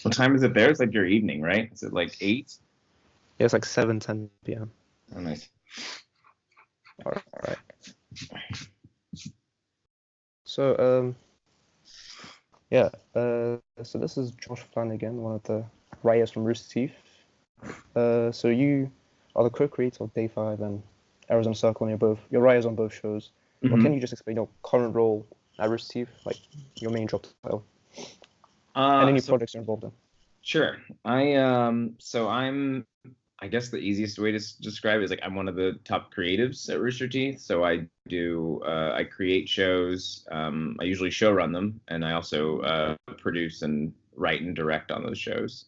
What time is it there? It's like your evening, right? Is it like 8? Yeah, it's like 7:10 p.m. Oh, nice. All right. So, yeah. So this is Josh Flanagan, one of the writers from Rooster Teeth. So you are the co-creator of Day Five and Arizona Circle, and you're writers on both shows. But can Hmm. you just explain your current role at Rooster Teeth, like your main job title, and any So projects you're involved in? sure. I guess the easiest way to describe it is like I'm one of the top creatives at Rooster Teeth. So I create shows. I usually show run them, and I also produce and write and direct on those shows.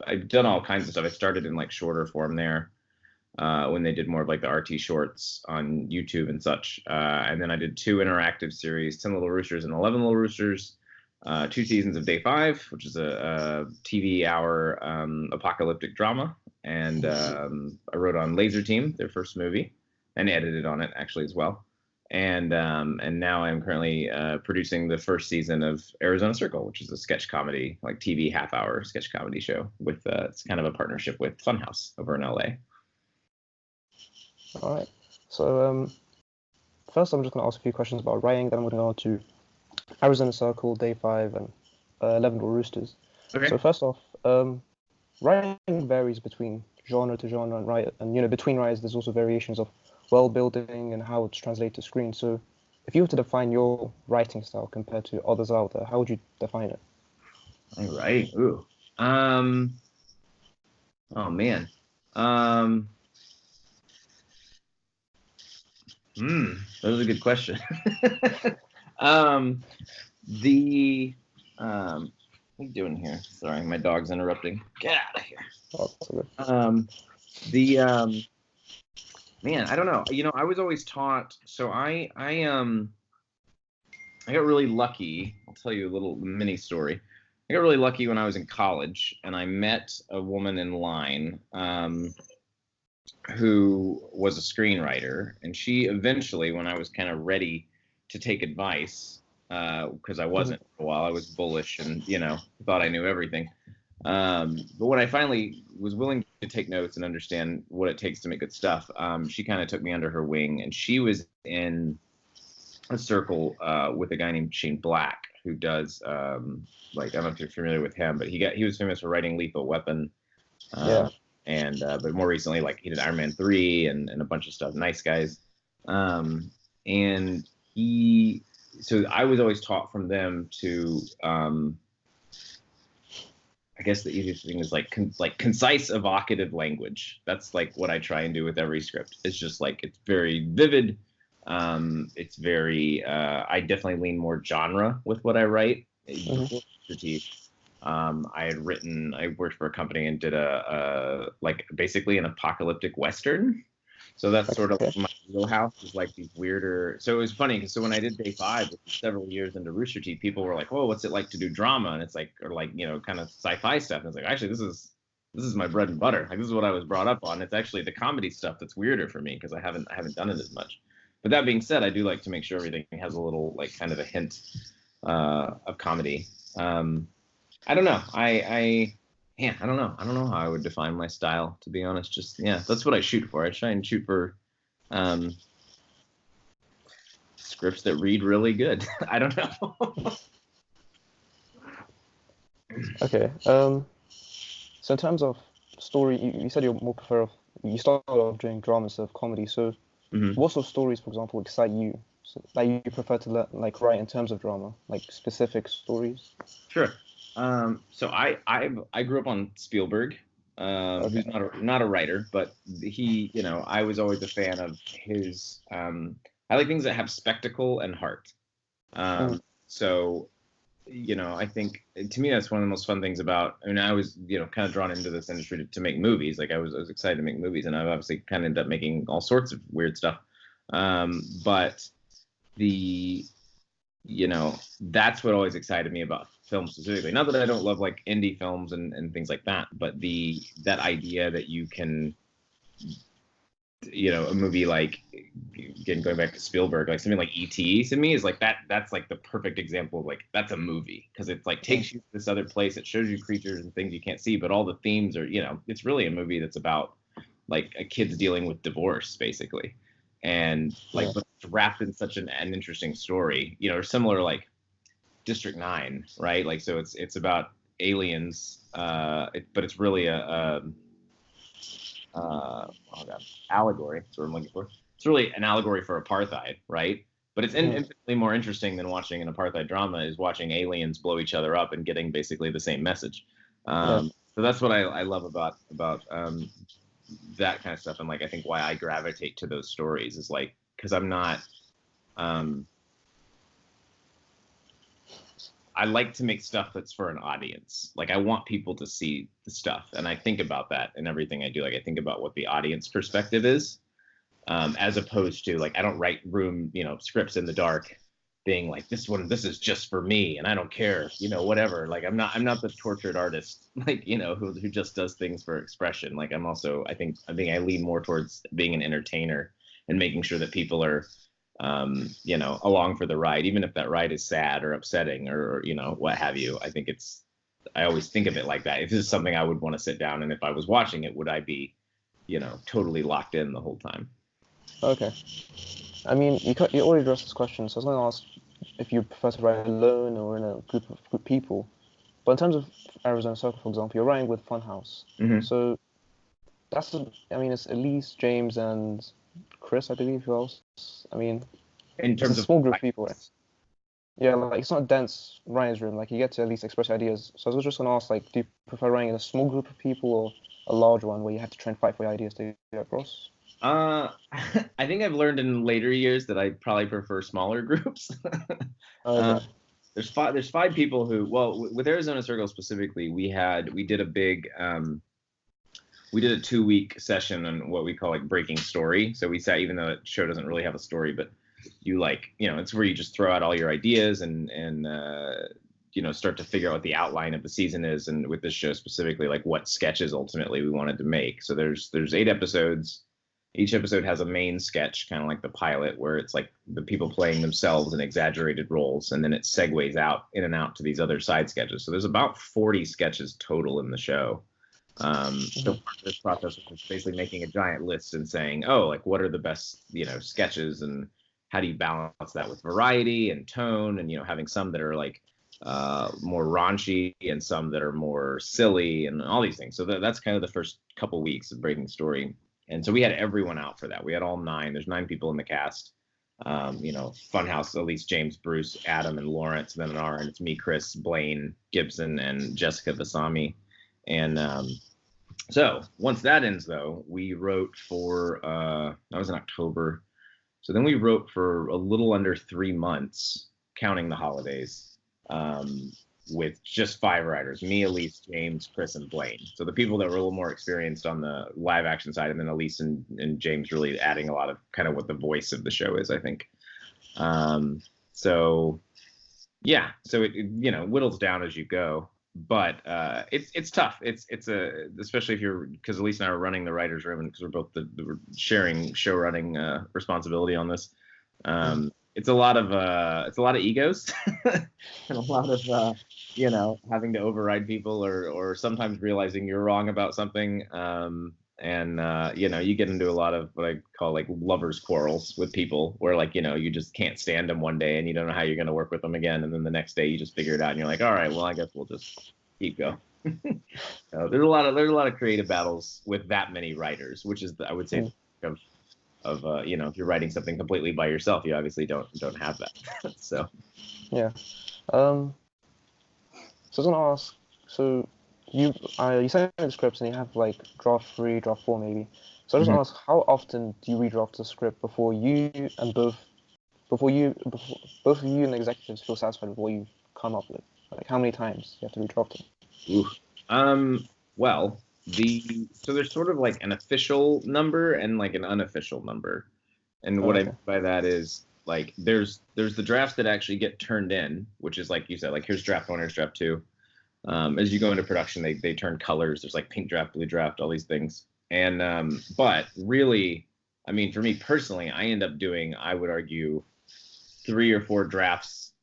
I've done all kinds of stuff. I started in like shorter form there, when they did more of like the RT shorts on YouTube and such. And then I did two interactive series, 10 Little Roosters and 11 Little Roosters, two seasons of Day Five, which is a TV hour apocalyptic drama. And I wrote on Laser Team, their first movie, and edited on it actually as well. And now I'm currently producing the first season of Arizona Circle, which is a sketch comedy, like TV half-hour sketch comedy show with it's kind of a partnership with Funhouse over in LA. All right. So, first I'm just going to ask a few questions about writing. Then I'm going to go on to Arizona Circle, Day Five, and 11 Little Roosters. Okay. So first off, writing varies between genre to genre, and between writers there's also variations of world building and how it's translated to screen. So if you were to define your writing style compared to others out there, how would you define it? All right. Ooh. Um. Oh man. Um. That was a good question. um. The. What are you doing here? Sorry, my dog's interrupting. Get out of here. Oh, that's good. The Man, I don't know. I was always taught. So I got really lucky. I'll tell you a little mini story. I got really lucky when I was in college, and I met a woman in line. Who was a screenwriter, and she eventually, when I was kind of ready to take advice, because I Mhm. wasn't for a while, I was bullish and thought I knew everything. But when I finally was willing to take notes and understand what it takes to make good stuff, she kind of took me under her wing, and she was in a circle with a guy named Shane Black, who does like, I don't know if you're familiar with him, but he was famous for writing Lethal Weapon. Yeah. Um, and But more recently, like he did Iron Man 3 and a bunch of stuff. Nice guys. And he So I was always taught from them to I guess the easiest thing is like concise, evocative language. That's like what I try and do with every script. It's just like it's very vivid. It's very. I definitely lean more genre with what I write. Hmm. Before I worked for a company and did a like basically an apocalyptic Western. So that's sort of Okay. my wheelhouse, is like these weirder. So it was funny because so when I did Day Five, which was several years into Rooster Teeth, people were like, "Oh, what's it like to do drama?" And it's like, or like kind of sci-fi stuff. And it's like, actually, this is my bread and butter. Like this is what I was brought up on. It's actually the comedy stuff that's weirder for me because I haven't done it as much. But that being said, I do like to make sure everything has a little like kind of a hint of comedy. Um, I don't know. Yeah, I don't know. I don't know how I would define my style, to be honest. Just yeah, that's what I shoot for. I try and shoot for um, scripts that read really good. I don't know. Okay. So in terms of story, you said you started off doing drama instead of comedy. So Hmm. what sort of stories, for example, excite you? So, that you prefer to like write in terms of drama, like specific stories? Sure. I grew up on Spielberg, Okay. who's not a writer, but I was always a fan of his. I like things that have spectacle and heart. Mm. So I think to me that's one of the most fun things about. I mean, I was kind of drawn into this industry to make movies. Like I was excited to make movies, and I've obviously kind of ended up making all sorts of weird stuff. But the that's what always excited me about film specifically. Not that I don't love like indie films and things like that, but that idea that you can a movie like, again, going back to Spielberg, like something like E.T. to me is like that's like the perfect example of like that's a movie, because it's like Mm. takes you to this other place, it shows you creatures and things you can't see, but all the themes are, it's really a movie that's about like a kid's dealing with divorce basically, and like Yeah. but it's wrapped in such an interesting story, or similar like District 9, right? Like, so it's about aliens, but it's really oh god, allegory. That's what I'm looking for. It's really an allegory for apartheid, right? But it's Mm. infinitely more interesting than watching an apartheid drama is watching aliens blow each other up and getting basically the same message. Yeah. So that's what I love about that kind of stuff, and like I think why I gravitate to those stories is like because I'm not. Um, I like to make stuff that's for an audience. Like I want people to see the stuff, and I think about that in everything I do. Like I think about what the audience perspective is, as opposed to like I don't write scripts in the dark, being like this is just for me, and I don't care, whatever. Like I'm not the tortured artist, like who just does things for expression. Like I think I lean more towards being an entertainer and making sure that people are along for the ride, even if that ride is sad or upsetting or what have you. I always think of it like that. If this is something I would want to sit down, and if I was watching it, would I be, totally locked in the whole time? Okay. I mean, you already addressed this question, so I was going to ask if you prefer to write alone or in a group of people. But in terms of Arizona Circle, for example, you're writing with Funhouse. Mm-hmm. So I mean, it's Elise, James, and Chris, I believe. Who else? I mean, In it's a terms of small group of people, right? Yeah, like it's not a dense writer's room. Like you get to at least express ideas. So I was just gonna ask, like, do you prefer writing in a small group of people or a large one where you have to try and fight for your ideas to get across? I think I've learned in later years that I probably prefer smaller groups. uh, Okay. there's five people who, well, with Arizona Circle specifically, we did a 2 week session on what we call like breaking story. So we sat, even though the show doesn't really have a story, but you like, it's where you just throw out all your ideas and start to figure out what the outline of the season is. And with this show specifically, like what sketches ultimately we wanted to make. So there's 8 episodes. Each episode has a main sketch, kind of like the pilot, where it's like the people playing themselves in exaggerated roles, and then it segues out in and out to these other side sketches. So there's about 40 sketches total in the show. So Mhm. part of this process was basically making a giant list and saying, oh, like what are the best, sketches, and how do you balance that with variety and tone, and having some that are like more raunchy and some that are more silly and all these things. So that's kind of the first couple weeks of Breaking Story, and so we had everyone out for that. We had all nine. There's 9 people in the cast. Funhouse, Elise, James, Bruce, Adam, and Lawrence. And then on our end, it's me, Chris, Blaine, Gibson, and Jessica Vasami. And so once that ends, though, we wrote for that was in October. So then we wrote for a little under 3 months, counting the holidays, um, with just 5 writers: me, Elise, James, Chris, and Blaine. So the people that were a little more experienced on the live action side, and then Elise and James really adding a lot of kind of what the voice of the show is, I think. So yeah, so it whittles down as you go, but it's tough. It's a, especially if you're, because Elise and I are running the writers room, and because we're both we're sharing show running responsibility on this. It's a lot of egos and a lot of having to override people, or sometimes realizing you're wrong about something. And you get into a lot of what I call like lovers quarrels with people, where like you just can't stand them one day and you don't know how you're going to work with them again, and then the next day you just figure it out and you're like, all right, well, I guess we'll just keep going. There's a lot of creative battles with that many writers, which is I would say Mm. of if you're writing something completely by yourself, you obviously don't have that. So Yeah. Um. So I was gonna ask. So you send me the scripts and you have like draft three, draft four, maybe. So I just mhm. want to ask, how often do you redraft the script before both of you and the executives feel satisfied with what you've come up with? Like how many times you have to redraft it? Ooh. Well, so there's sort of like an official number and like an unofficial number. And Oh, what I okay. mean by that is like there's the drafts that actually get turned in, which is like you said, like here's draft one, here's draft two. As you go into production, they turn colors. There's like pink draft, blue draft, all these things. And but really, I mean, for me personally, I end up doing, I would argue, 3 or 4 drafts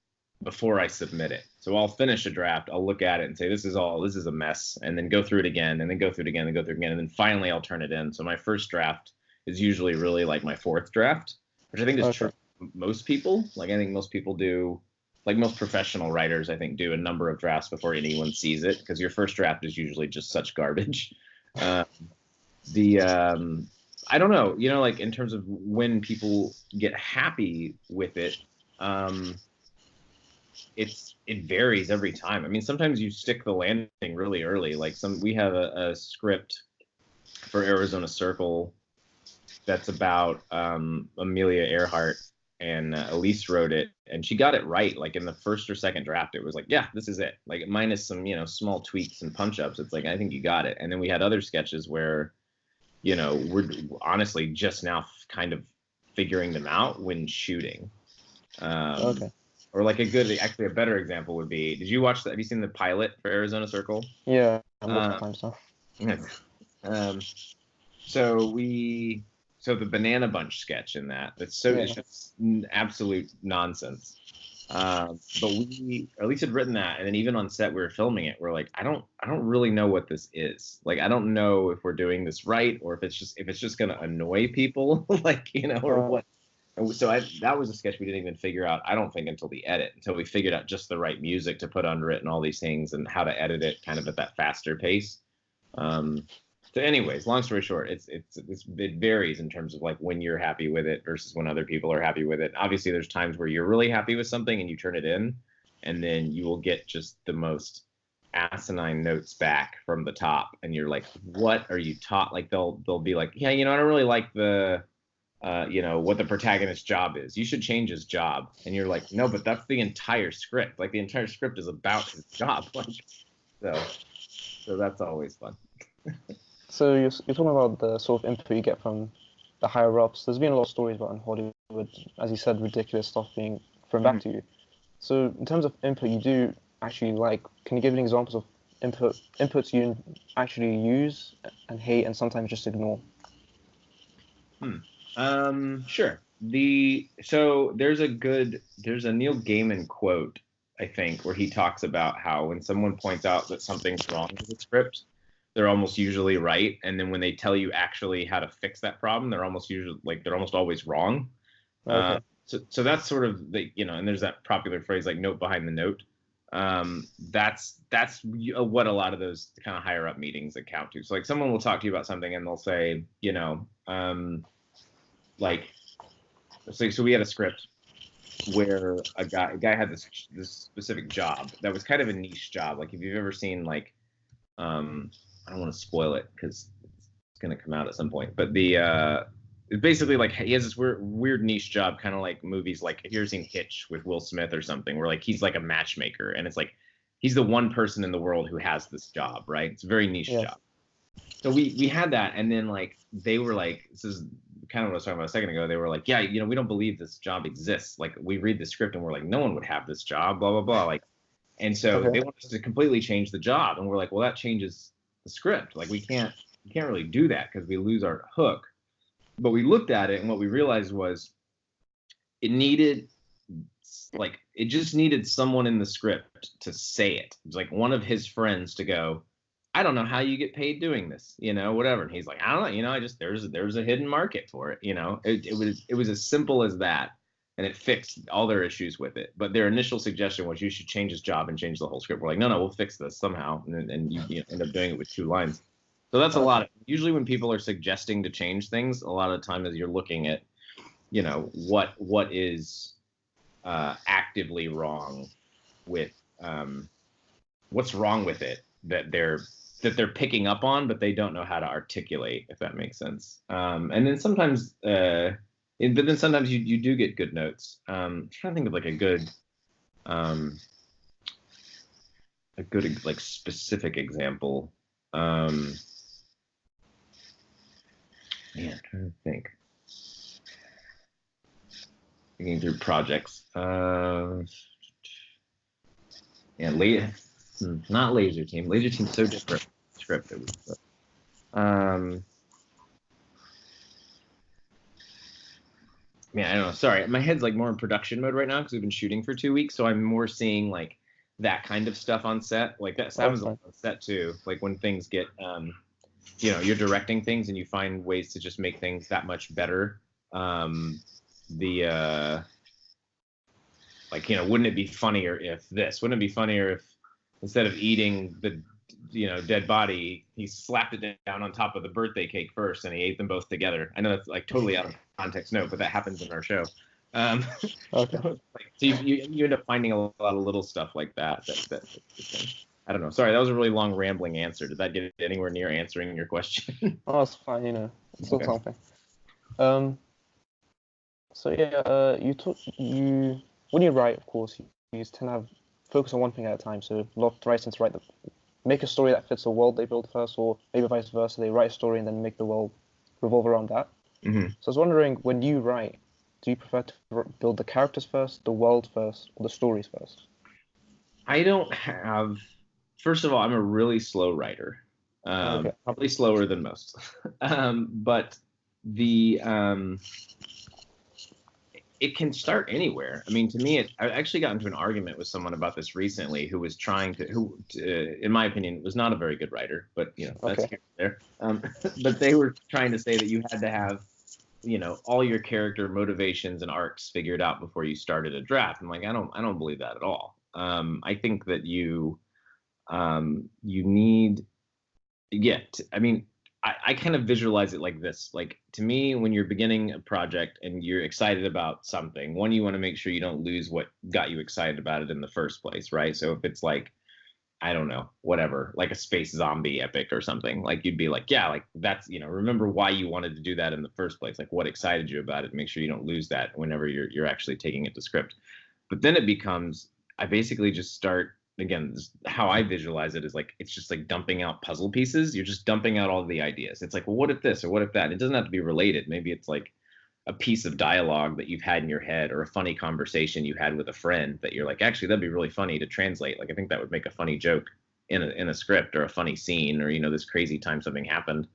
before I submit it. So I'll finish a draft, I'll look at it and say, this is a mess, and then go through it again, and then go through it again, and go through it again, and then finally I'll turn it in. So my first draft is usually really like my 4th draft, which I think is true for most people. Like I think most people do, like most professional writers, I think do a number of drafts before anyone sees it, because your first draft is usually just such garbage. The I don't know, like in terms of when people get happy with it, it varies every time. I mean, sometimes you stick the landing really early. Like we have a script for Arizona Circle that's about Amelia Earhart, and Elise wrote it, and she got it right. Like in the first or second draft, it was like, yeah, this is it. Like minus some, small tweaks and punch ups. It's like, I think you got it. And then we had other sketches where, we're honestly just now kind of figuring them out when shooting. Or like actually a better example would be, did you watch that? Have you seen the pilot for Arizona Circle? Yeah, multiple times now. So the Banana Bunch sketch in that's it's just absolute nonsense. But we, or at least had written that, and then even on set we were filming it, we're like, I don't really know what this is. Like I don't know if we're doing this right, or if it's just gonna annoy people, like or what. And so that was a sketch we didn't even figure out, I don't think, until the edit, until we figured out just the right music to put under it and all these things, and how to edit it kind of at that faster pace. So anyways, long story short, it varies in terms of like when you're happy with it versus when other people are happy with it. Obviously, there's times where you're really happy with something and you turn it in, and then you will get just the most asinine notes back from the top, and you're like, what are you taught? Like they'll be like, yeah, I don't really like the what the protagonist's job is. You should change his job. And you're like, no, but that's the entire script. Like the entire script is about his job. So that's always fun. So you're talking about the sort of input you get from the higher ups. There's been a lot of stories about in Hollywood, as you said, ridiculous stuff being thrown back to you. So in terms of input you do actually like, can you give any examples of inputs you actually use and hate and sometimes just ignore? Sure. So there's a Neil Gaiman quote, I think, where he talks about how when someone points out that something's wrong with the script, they're almost usually right, and then when they tell you actually how to fix that problem, they're almost always wrong. Okay. So that's sort of and there's that popular phrase like note behind the note. That's what a lot of those kind of higher up meetings account to. So like someone will talk to you about something and they'll say, like, so we had a script where a guy had this specific job that was kind of a niche job. Like if you've ever seen like, I don't want to spoil it because it's going to come out at some point, but it's basically like he has this weird niche job, kind of like movies like, if you've ever seen Hitch with Will Smith or something, where like he's like a matchmaker, and it's like he's the one person in the world who has this job, right? It's a very niche job. So we had that, and then like they were like, this is kind of what I was talking about a second ago. They were like, yeah, we don't believe this job exists. Like we read the script and we're like, no one would have this job, blah blah blah. Like, and so they want us to completely change the job, and we're like, well, that changes the script. Like we can't really do that because we lose our hook. But we looked at it, and what we realized was it just needed someone in the script to say it. It was like one of his friends to go, I don't know how you get paid doing this, whatever. And he's like, I don't know, I just, there's a hidden market for it. It was as simple as that. And it fixed all their issues with it. But their initial suggestion was you should change his job and change the whole script. We're like, no, we'll fix this somehow. And you end up doing it with 2 lines. So that's a lot. Usually when people are suggesting to change things, a lot of the time as you're looking at, what is actively wrong with, what's wrong with it that they're picking up on, but they don't know how to articulate, if that makes sense. And then sometimes, but then sometimes you do get good notes. I'm trying to think of like a good like specific example. Man, I'm trying to think. Thinking through projects. Not Laser Team. Laser Team's so different. Script. Man, I don't know. Sorry, my head's like more in production mode right now because we've been shooting for 2 weeks, so I'm more seeing like that kind of stuff on set. Like that happens Okay. on set too. Like when things get, you're directing things and you find ways to just make things that much better. The like, wouldn't it be funnier if this? Wouldn't it be funnier if instead of eating the dead body, he slapped it down on top of the birthday cake first and he ate them both together? I know that's like totally out of context note, but that happens in our show. Okay. So you end up finding a lot of little stuff like that. I don't know. Sorry, that was a really long rambling answer. Did that get anywhere near answering your question? Oh, it's fine. It's still Okay. something. So yeah, you when you write, of course, you tend to have focus on one thing at a time. So a lot of writers make a story that fits the world they build first, or maybe vice versa. They write a story and then make the world revolve around that. Mm-hmm. So I was wondering, when you write, do you prefer to build the characters first, the world first, or the stories first? I don't have. First of all, I'm a really slow writer, Okay. probably slower than most. But the it can start anywhere. I mean, to me, I actually got into an argument with someone about this recently, who was in my opinion, was not a very good writer, but that's Okay. here and there. But they were trying to say that you had to have, all your character motivations and arcs figured out before you started a draft. I'm like, I don't believe that at all. I think that you need, I mean, I kind of visualize it like this. Like, to me, when you're beginning a project and you're excited about something, one, you want to make sure you don't lose what got you excited about it in the first place, right? So if it's like, I don't know, whatever, like a space zombie epic or something, like you'd be like, yeah, like that's, remember why you wanted to do that in the first place, like what excited you about it. Make sure you don't lose that whenever you're actually taking it to script. But then it becomes, I basically just start, again, how I visualize it is like it's just like dumping out puzzle pieces. You're just dumping out all the ideas. It's like, well, what if this or what if that? It doesn't have to be related. Maybe it's like a piece of dialogue that you've had in your head, or a funny conversation you had with a friend that you're like, actually, that'd be really funny to translate. Like, I think that would make a funny joke in a script, or a funny scene, or this crazy time something happened,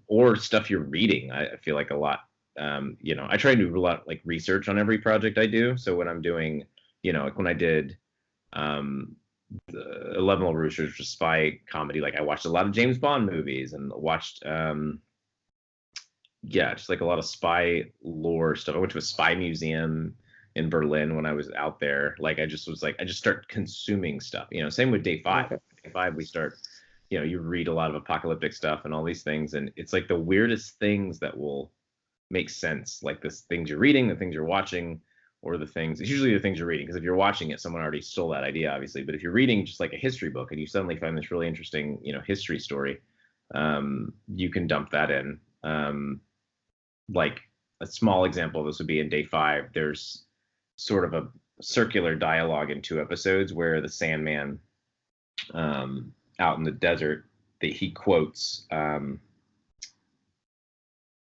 or stuff you're reading. I feel like a lot. I try to do a lot like research on every project I do. So when I'm doing, like when I did the 11 Little Roosters, which is spy comedy, like I watched a lot of James Bond movies and watched just like a lot of spy lore stuff. I went to a spy museum in Berlin when I was out there. Like I just start consuming stuff. Same with day 5. Okay. Day 5 we start, you read a lot of apocalyptic stuff and all these things, and it's like the weirdest things that will make sense. Like the things you're reading, the things you're watching, or the things. It's usually the things you're reading, because if you're watching it, someone already stole that idea, obviously. But if you're reading just like a history book and you suddenly find this really interesting, history story, you can dump that in. Like a small example of this would be in day 5. There's sort of a circular dialogue in 2 episodes where the Sandman, out in the desert, that he quotes. Damn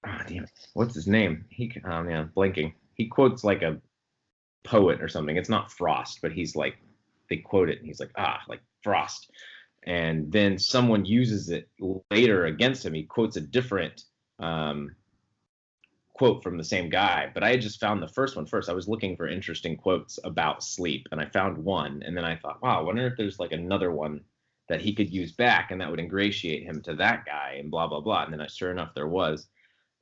it, what's his name? Blanking. He quotes like a poet or something. It's not Frost, but he's like, they quote it and he's like, like Frost. And then someone uses it later against him. He quotes a different quote from the same guy, but I had just found the first one first. I was looking for interesting quotes about sleep, and I found one, and then I thought, wow, I wonder if there's like another one that he could use back, and that would ingratiate him to that guy, and blah blah blah. And then sure enough, there was.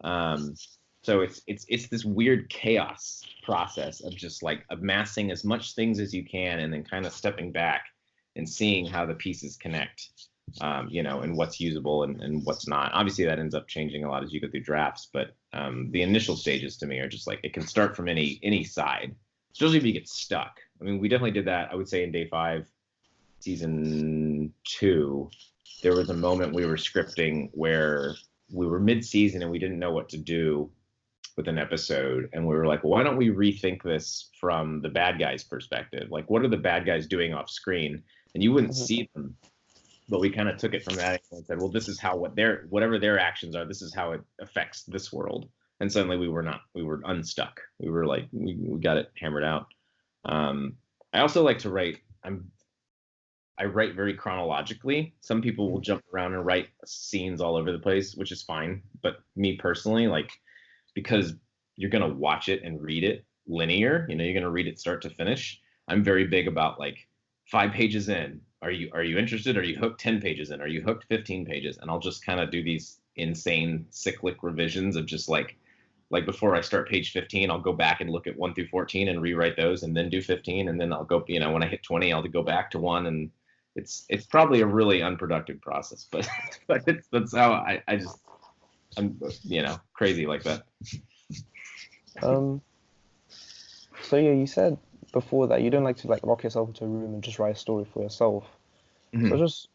So it's this weird chaos process of just like amassing as much things as you can, and then kind of stepping back and seeing how the pieces connect. And what's usable and what's not. Obviously, that ends up changing a lot as you go through drafts, but the initial stages to me are just like, it can start from any side, especially if you get stuck. I mean, we definitely did that, I would say, in day 5, season 2. There was a moment we were scripting where we were mid-season and we didn't know what to do with an episode, and we were like, well, why don't we rethink this from the bad guys' perspective? Like, what are the bad guys doing off screen? And you wouldn't see them, but we kind of took it from that and said, well, this is how whatever their actions are, this is how it affects this world. And suddenly we were unstuck. We were like, we got it hammered out. I also like to write. I write very chronologically. Some people will jump around and write scenes all over the place, which is fine. But me personally, like, because you're gonna watch it and read it linear. You're gonna read it start to finish. I'm very big about like 5 pages in. Are you interested? Are you hooked 10 pages in? Are you hooked 15 pages? And I'll just kind of do these insane cyclic revisions of just like before I start page 15, I'll go back and look at 1 through 14 and rewrite those and then do 15. And then I'll go, when I hit 20, I'll go back to 1. And it's probably a really unproductive process, but, that's how I'm, crazy like that. So yeah, you said before that you don't like to like lock yourself into a room and just write a story for yourself. Mm-hmm. So just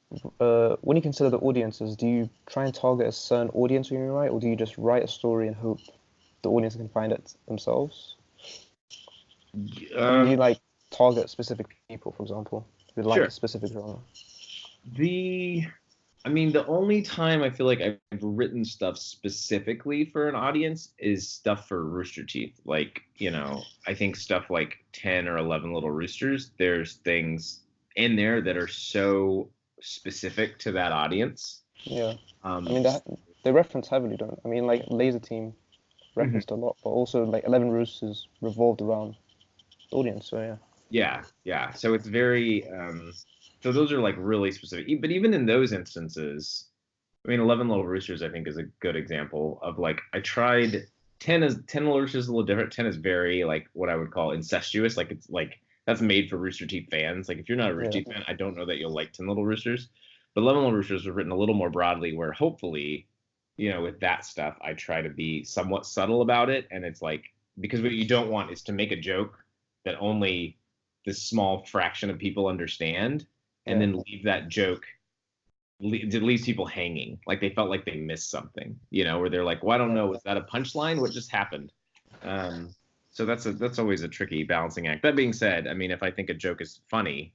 when you consider the audiences, do you try and target a certain audience when you write, or do you just write a story and hope the audience can find it themselves? And do you like target specific people, for example, who like a specific genre? The only time I feel like I've written stuff specifically for an audience is stuff for Rooster Teeth. Like, I think stuff like 10 or 11 Little Roosters, there's things in there that are so specific to that audience. Yeah. They reference heavily, don't I mean, like Laser Team referenced a lot, but also like 11 Roosters revolved around the audience, so yeah. Yeah. So it's very so those are like really specific. But even in those instances, 11 Little Roosters I think is a good example of like I tried 10 Little Roosters is a little different. 10 is very like what I would call incestuous. Like it's like that's made for Rooster Teeth fans. Like if you're not a Rooster Teeth fan, I don't know that you'll like 10 Little Roosters. But 11 Little Roosters was written a little more broadly, where hopefully, with that stuff, I try to be somewhat subtle about it. And it's like, because what you don't want is to make a joke that only this small fraction of people understand, and then leave that joke, it leaves people hanging, like they felt like they missed something, where they're like, well, I don't know, was that a punchline? What just happened? So that's always a tricky balancing act. That being said, if I think a joke is funny,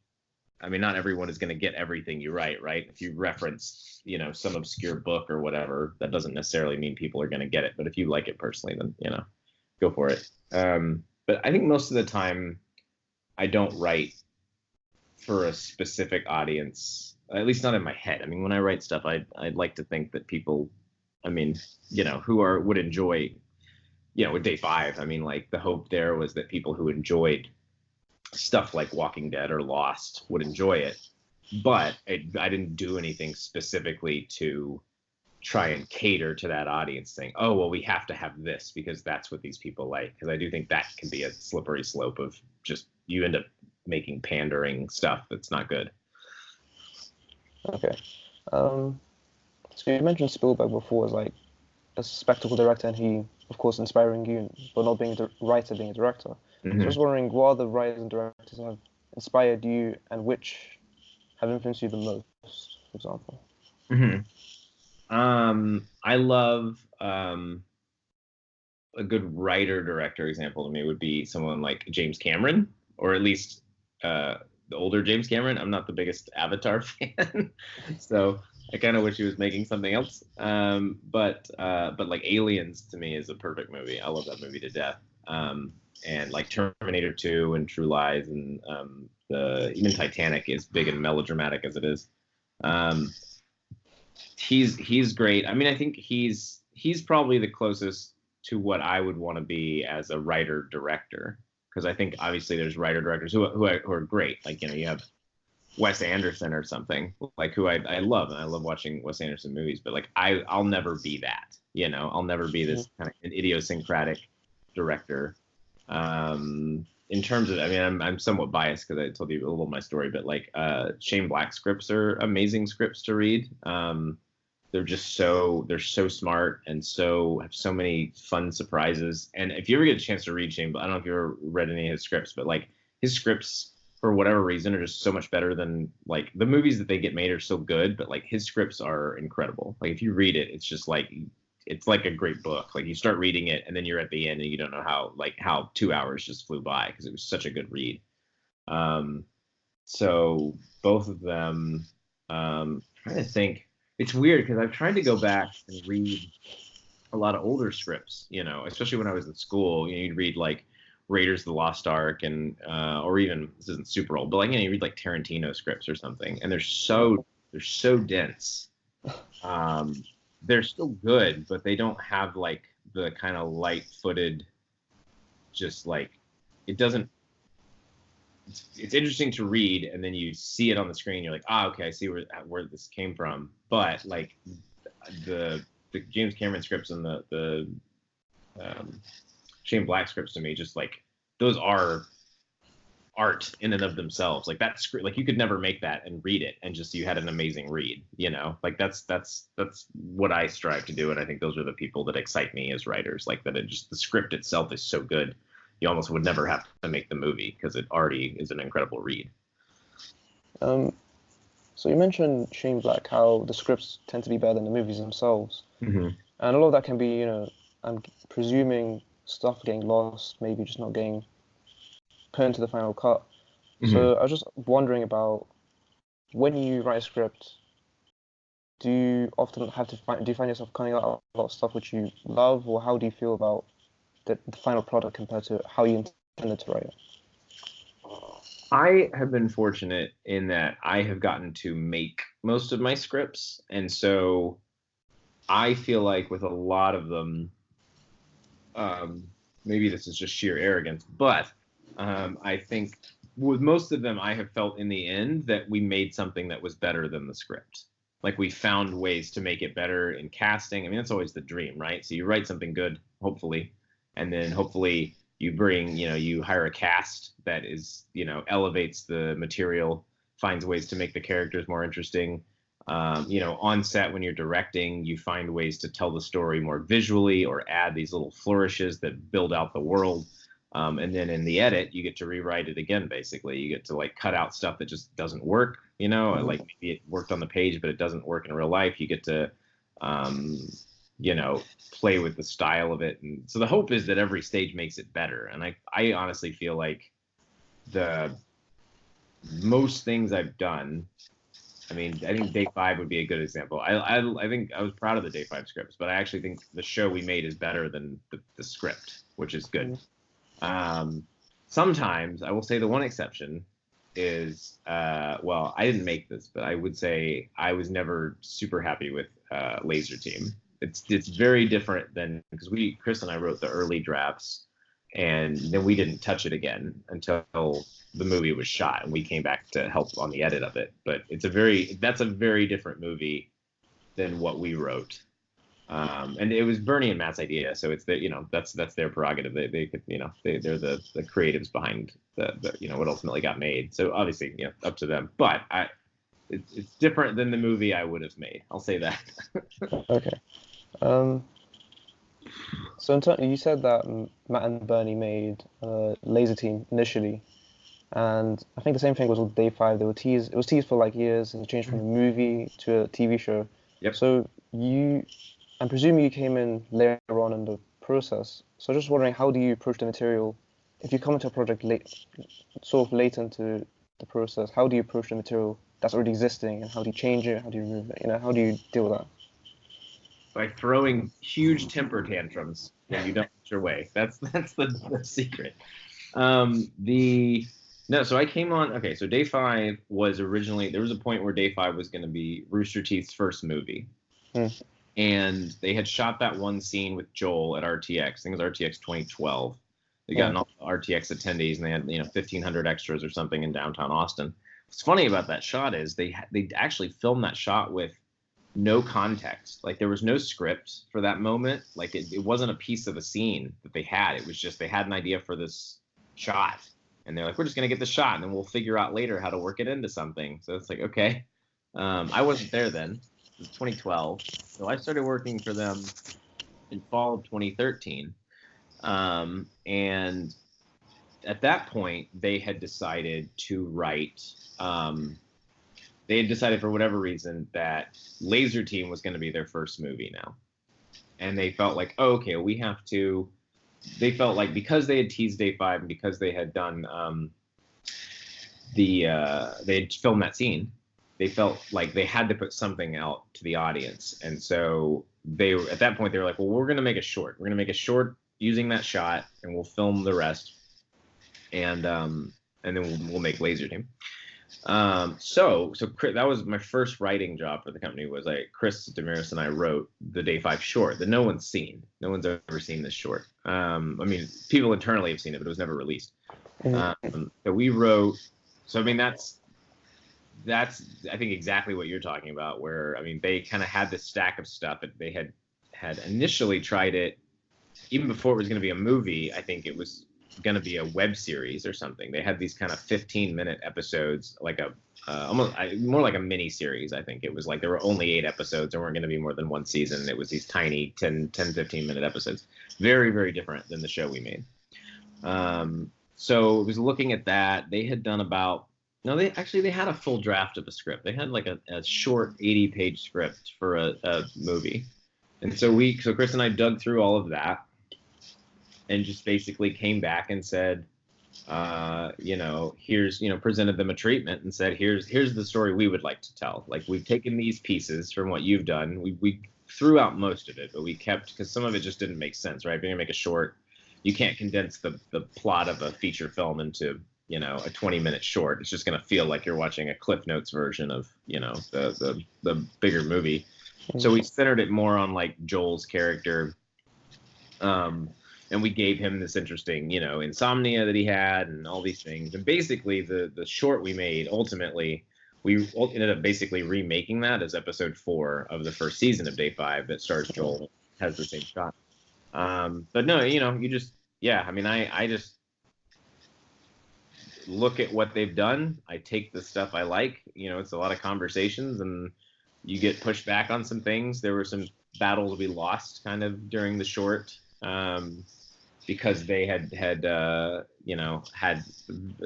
not everyone is going to get everything you write, right? If you reference, some obscure book or whatever, that doesn't necessarily mean people are going to get it. But if you like it personally, then, go for it. But I think most of the time I don't write for a specific audience, at least not in my head. When I write stuff, I'd like to think that people, who would enjoy, with Day 5, like the hope there was that people who enjoyed stuff like Walking Dead or Lost would enjoy it. But I didn't do anything specifically to try and cater to that audience saying, oh, well, we have to have this because that's what these people like. Because I do think that can be a slippery slope of just you end up making pandering stuff that's not good. Okay. So you mentioned Spielberg before as like a spectacle director, and he, of course, inspiring you, but not being a writer, being a director. Mm-hmm. So I was wondering what other writers and directors have inspired you, and which have influenced you the most, for example. Mm-hmm. I love a good writer-director example to me would be someone like James Cameron, or at least the older James Cameron. I'm not the biggest Avatar fan, so I kind of wish he was making something else. But like Aliens to me is a perfect movie. I love that movie to death. And like Terminator 2 and True Lies and even Titanic, is big and melodramatic as it is. He's great. I think he's probably the closest to what I would want to be as a writer director, because I think obviously there's writer directors who are great. Like you have Wes Anderson or something, like who I love, and I love watching Wes Anderson movies. But like I'll never be that. I'll never be this kind of an idiosyncratic director. In terms of, I'm somewhat biased because I told you a little of my story, but like Shane Black scripts are amazing scripts to read. They're so smart and have so many fun surprises. And if you ever get a chance to read Shane, I don't know if you ever read any of his scripts, but like his scripts for whatever reason are just so much better than like the movies that they get made are so good, but like his scripts are incredible. Like if you read it, it's just like it's like a great book. Like you start reading it and then you're at the end and you don't know how 2 hours just flew by because it was such a good read. So both of them, trying to think. It's weird because I've tried to go back and read a lot of older scripts, especially when I was in school. You'd read like Raiders of the Lost Ark and or even, this isn't super old, but like you read like Tarantino scripts or something, and they're so dense. They're still good, but they don't have like the kind of light-footed just like it doesn't. It's interesting to read, and then you see it on the screen. You're like, okay, I see where this came from. But like the James Cameron scripts and the Shane Black scripts to me, just like those are art in and of themselves. Like that script, like you could never make that and read it and just you had an amazing read. Like that's what I strive to do, and I think those are the people that excite me as writers. Like that, the script itself is so good, you almost would never have to make the movie because it already is an incredible read. So you mentioned Shane Black, how the scripts tend to be better than the movies themselves, mm-hmm. and a lot of that can be, I'm presuming stuff getting lost, maybe just not getting put into the final cut. Mm-hmm. So I was just wondering about when you write a script, do you often have to do you find yourself cutting out a lot of stuff which you love, or how do you feel about the final product compared to how you intended to write it? I have been fortunate in that I have gotten to make most of my scripts, and so I feel like with a lot of them, maybe this is just sheer arrogance, but I think with most of them, I have felt in the end that we made something that was better than the script. Like we found ways to make it better in casting. I mean, that's always the dream, right? So you write something good, hopefully, and then hopefully you bring, you hire a cast that is, elevates the material, finds ways to make the characters more interesting. On set when you're directing, you find ways to tell the story more visually or add these little flourishes that build out the world. And then in the edit, you get to rewrite it again, basically. You get to like cut out stuff that just doesn't work, mm-hmm. Like maybe it worked on the page, but it doesn't work in real life. You get to, play with the style of it. And so the hope is that every stage makes it better. And I honestly feel like the most things I've done, I mean, I think Day 5 would be a good example. I think I was proud of the Day 5 scripts, but I actually think the show we made is better than the script, which is good. Sometimes I will say the one exception is, I didn't make this, but I would say I was never super happy with Laser Team. It's very different than, because Chris and I wrote the early drafts, and then we didn't touch it again until the movie was shot, and we came back to help on the edit of it. But that's a very different movie than what we wrote. And it was Bernie and Matt's idea, so it's that's their prerogative. They could, they're the creatives behind the what ultimately got made. So obviously, up to them. But it's different than the movie I would have made. I'll say that. Okay. So you said that Matt and Bernie made Laser Team initially, and I think the same thing was with Day 5. It was teased for like years, and it changed from a movie to a TV show. Yep. So I'm presuming you came in later on in the process. So just wondering, how do you approach the material? If you come into a project sort of late into the process, how do you approach the material that's already existing, and how do you change it? How do you remove it? How do you deal with that? By throwing huge temper tantrums when you don't get your way. That's the secret. So I came on. Okay, so Day 5 was originally, there was a point where Day 5 was going to be Rooster Teeth's first movie. And they had shot that one scene with Joel at RTX. I think it was RTX 2012. They got all the RTX attendees, and they had 1,500 extras or something in downtown Austin. What's funny about that shot is they actually filmed that shot with no context. Like there was no script for that moment. Like it wasn't a piece of a scene that they had. It was just they had an idea for this shot, and they're like, we're just gonna get the shot, and then we'll figure out later how to work it into something. So it's like, okay. I wasn't there then. It was 2012. So I started working for them in fall of 2013. And at that point, they had decided to write. They had decided for whatever reason that Laser Team was going to be their first movie now. And they felt like, okay, we have to. They felt like because they had teased Day 5 and because they had done they had filmed that scene, they felt like they had to put something out to the audience. And so at that point, they were like, well, we're going to make a short. We're going to make a short using that shot, and we'll film the rest. And then we'll make Laser Team. So Chris, that was my first writing job for the company. Chris Damaris and I wrote the Day 5 short that no one's seen. No one's ever seen this short. I mean, people internally have seen it, but it was never released. Mm. So we wrote. So I mean, that's I think exactly what you're talking about. Where I mean, they kind of had this stack of stuff that they had initially tried it even before it was going to be a movie. I think it was going to be a web series or something. They had these kind of 15-minute episodes, like a almost more like a mini series. I think it was like there were only 8 episodes. There weren't going to be more than one season. It was these tiny 15-minute episodes. Very, very different than the show we made. So it was looking at that. They had done about no, they had a full draft of a script. They had like a short 80-page script for a movie. And so Chris and I dug through all of that and just basically came back and said, here's, presented them a treatment and said, here's the story we would like to tell. Like, we've taken these pieces from what you've done. We threw out most of it, but we kept, because some of it just didn't make sense, right? If you're gonna make a short, you can't condense the plot of a feature film into, a 20-minute short. It's just gonna feel like you're watching a Cliff Notes version of, the bigger movie. So we centered it more on like Joel's character. And we gave him this interesting, insomnia that he had and all these things. And basically the short we made, ultimately, we ended up basically remaking that as episode 4 of the first season of Day 5 that stars Joel, has the same shot. But no, you just, I mean, I just look at what they've done. I take the stuff I like, it's a lot of conversations and you get pushed back on some things. There were some battles we lost kind of during the short. Because they had a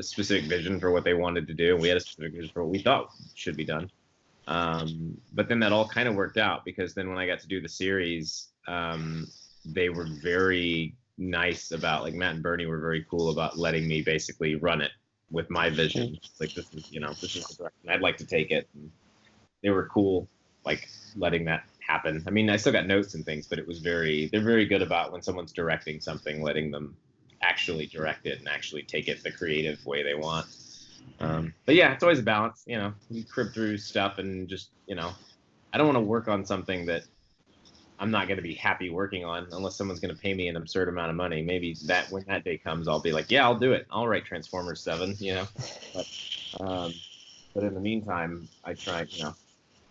specific vision for what they wanted to do, and we had a specific vision for what we thought should be done. But then that all kind of worked out, because then when I got to do the series, they were very nice about, like, Matt and Bernie were very cool about letting me basically run it with my vision. Like, this is the direction I'd like to take it. And they were cool, like, letting that happen. I mean, I still got notes and things, but they're very good about when someone's directing something, letting them actually direct it and actually take it the creative way they want. But yeah, it's always a balance. You crib through stuff and just, I don't want to work on something that I'm not going to be happy working on unless someone's going to pay me an absurd amount of money. Maybe that when that day comes, I'll be like, yeah, I'll do it. I'll write Transformers 7, But in the meantime, I try,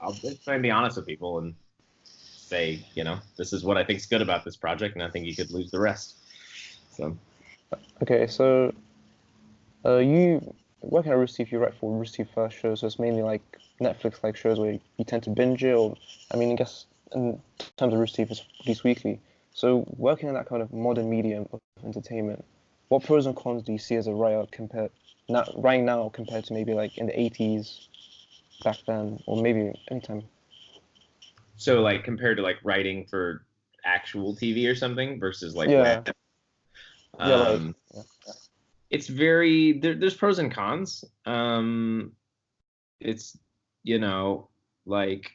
I'll try and be honest with people and say, this is what I think's good about this project, and I think you could lose the rest. So. Okay, so you working at Rooster Teeth, you write for Rooster Teeth First shows, so it's mainly like Netflix-like shows where you tend to binge it, or, I mean, I guess in terms of Rooster Teeth, it's released weekly. So working in that kind of modern medium of entertainment, what pros and cons do you see as a writer writing now compared to maybe like in the 80s, back then, or maybe anytime? So, like, compared to like writing for actual TV or something versus like web. It's very there's pros and cons. It's like,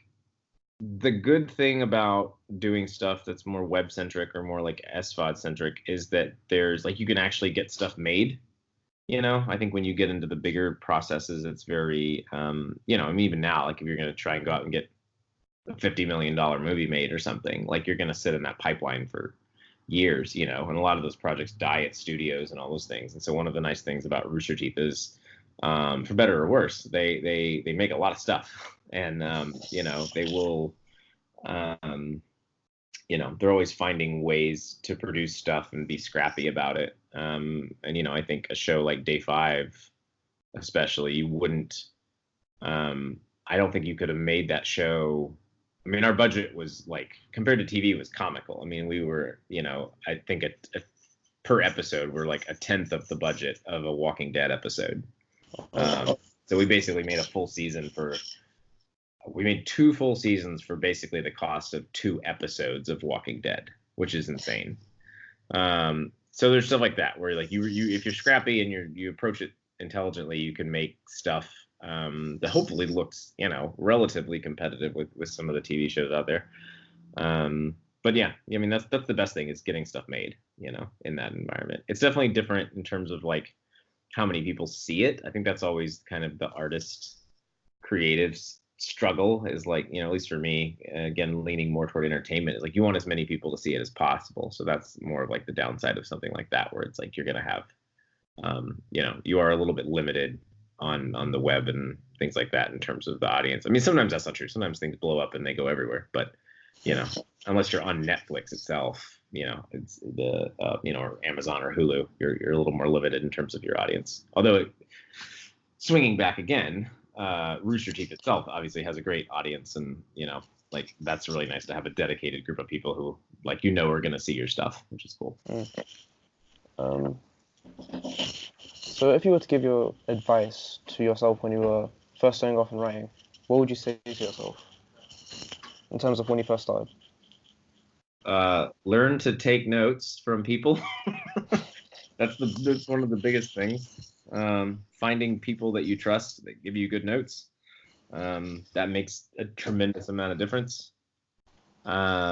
the good thing about doing stuff that's more web centric or more like SVOD centric is that there's like, you can actually get stuff made. I think when you get into the bigger processes, it's very I mean, even now, like, if you're going to try and go out and get a $50 million movie made or something, like, you're going to sit in that pipeline for years, and a lot of those projects die at studios and all those things. And so one of the nice things about Rooster Teeth is, for better or worse, they make a lot of stuff, and they will, they're always finding ways to produce stuff and be scrappy about it. And I think a show like Day 5, especially, you wouldn't, I don't think you could have made that show. I mean, our budget was, like, compared to TV, was comical. I mean, we were, I think per episode, we're like a tenth of the budget of a Walking Dead episode. So we basically made we made 2 full seasons for basically the cost of 2 episodes of Walking Dead, which is insane. So there's stuff like that where, like, you if you're scrappy and you approach it intelligently, you can make stuff that hopefully looks, relatively competitive with some of the TV shows out there. But yeah, I mean, that's the best thing, is getting stuff made, in that environment. It's definitely different in terms of, like, how many people see it. I think that's always kind of the artist creatives struggle is like, at least for me, again, leaning more toward entertainment, is like you want as many people to see it as possible. So that's more of like the downside of something like that, where it's like you're gonna have, you are a little bit limited on the web and things like that in terms of the audience. I mean, sometimes that's not true. Sometimes things blow up and they go everywhere, but unless you're on Netflix itself, it's the or Amazon or Hulu, you're a little more limited in terms of your audience. Although swinging back again, Rooster Teeth itself obviously has a great audience, and like that's really nice to have a dedicated group of people who are going to see your stuff, which is cool. So if you were to give your advice to yourself when you were first starting off in writing, what would you say to yourself in terms of when you first started? Learn to take notes from people. That's one of the biggest things. Finding people that you trust that give you good notes. That makes a tremendous amount of difference. I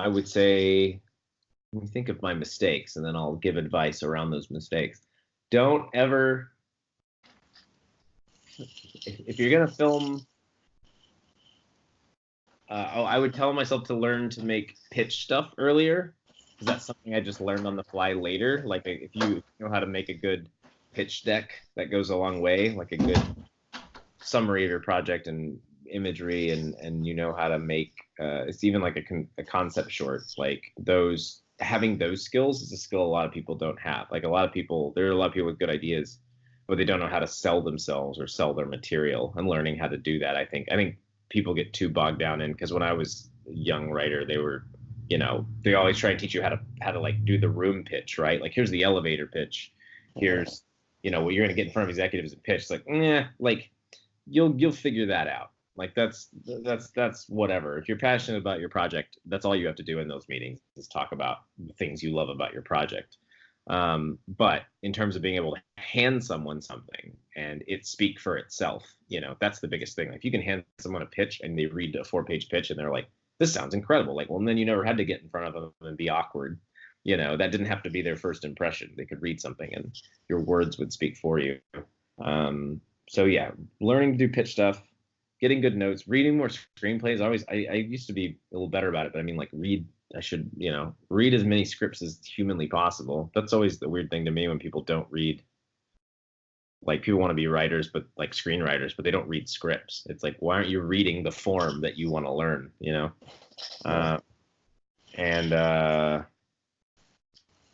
would say, let me think of my mistakes, and then I'll give advice around those mistakes. Don't ever, if you're gonna film, I would tell myself to learn to make pitch stuff earlier, because that's something I just learned on the fly later. Like if you know how to make a good pitch deck, that goes a long way. Like a good summary of your project and imagery, and how to make it's even like a concept short. Like having those skills is a skill a lot of people don't have. Like there are a lot of people with good ideas, but they don't know how to sell themselves or sell their material. And learning how to do that, I think people get too bogged down in, because when I was a young writer, they were, they always try and teach you how to like do the room pitch, right? Like here's the elevator pitch, here's what you're gonna get in front of executives and pitch. It's like, like you'll figure that out. Like that's whatever. If you're passionate about your project, that's all you have to do in those meetings is talk about the things you love about your project. But in terms of being able to hand someone something and it speak for itself, that's the biggest thing. Like if you can hand someone a pitch and they read a 4-page pitch and they're like, this sounds incredible. Like, well, and then you never had to get in front of them and be awkward. That didn't have to be their first impression. They could read something and your words would speak for you. So yeah, learning to do pitch stuff, getting good notes, reading more screenplays. I used to be a little better about it, but I mean, like I should, read as many scripts as humanly possible. That's always the weird thing to me when people don't read. Like people want to be writers, but like screenwriters, but they don't read scripts. It's like, why aren't you reading the form that you want to learn,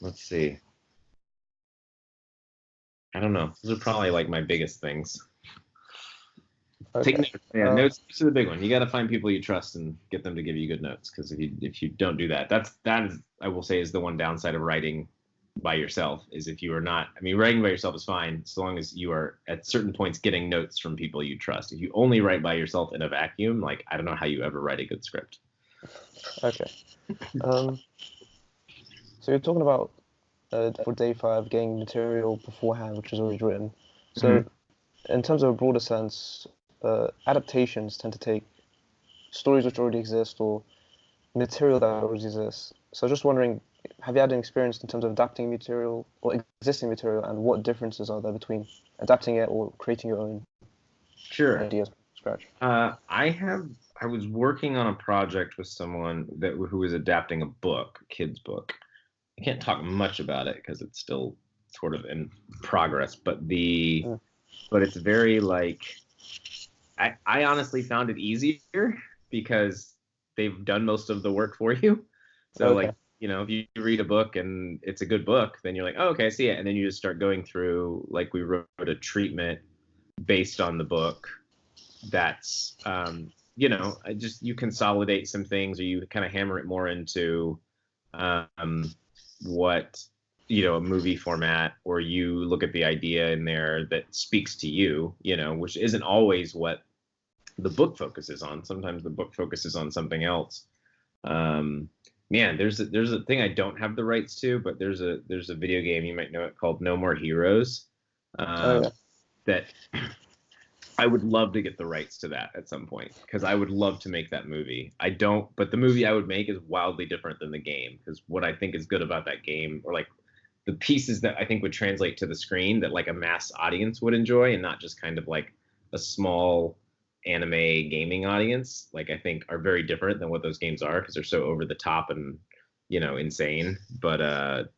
let's see. I don't know. Those are probably like my biggest things. Okay. Take notes. Yeah, notes are the big one. You got to find people you trust and get them to give you good notes. Because if you don't do that, that is, I will say, is the one downside of writing by yourself. Is if you are not. I mean, writing by yourself is fine so long as you are at certain points getting notes from people you trust. If you only write by yourself in a vacuum, like I don't know how you ever write a good script. Okay. So you're talking about for day 5 getting material beforehand, which is already written. So in terms of a broader sense, adaptations tend to take stories which already exist or material that already exists. So just wondering, have you had an experience in terms of adapting material or existing material, and what differences are there between adapting it or creating your own ideas from scratch? I was working on a project with someone who was adapting a kid's book. I can't talk much about it because it's still sort of in progress, but it's very like, I honestly found it easier because they've done most of the work for you. So like, if you read a book and it's a good book, then you're like, oh, okay, I see it. And then you just start going through, like we wrote a treatment based on the book. That's, you consolidate some things, or you kind of hammer it more into what, a movie format, or you look at the idea in there that speaks to you, which isn't always what the book focuses on. Sometimes the book focuses on something else. There's a thing I don't have the rights to, but there's a video game, you might know it, called No More Heroes. That I would love to get the rights to that at some point, because I would love to make that movie. I don't, but the movie I would make is wildly different than the game, because what I think is good about that game, or like the pieces that I think would translate to the screen that like a mass audience would enjoy, and not just kind of like a small anime gaming audience, like I think are very different than what those games are because they're so over the top and insane. But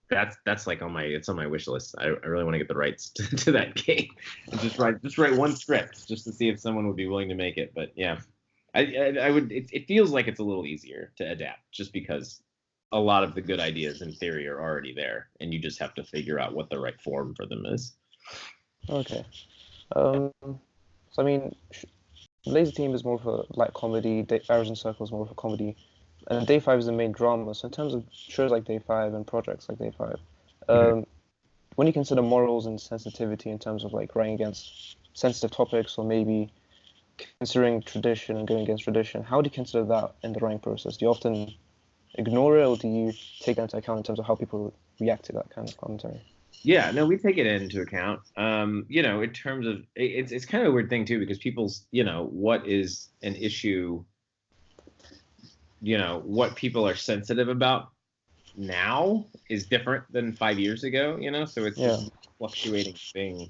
that's like it's on my wish list. I really want to get the rights to that game and just write one script just to see if someone would be willing to make it. But yeah, I would. It feels like it's a little easier to adapt just because a lot of the good ideas in theory are already there, and you just have to figure out what the right form for them is. Okay. So I mean, Laser Team is more of a light comedy. Arrows and Circle is more of a comedy, and Day 5 is the main drama. So in terms of shows like Day 5 and projects like Day 5, when you consider morals and sensitivity in terms of like writing against sensitive topics or maybe considering tradition and going against tradition, how do you consider that in the writing process? Do you often ignore it, or do you take that into account in terms of how people react to that kind of commentary? Yeah, no, we take it into account. In terms of it's kind of a weird thing too because people's, what is an issue, what people are sensitive about now is different than 5 years ago, so it's just a fluctuating thing.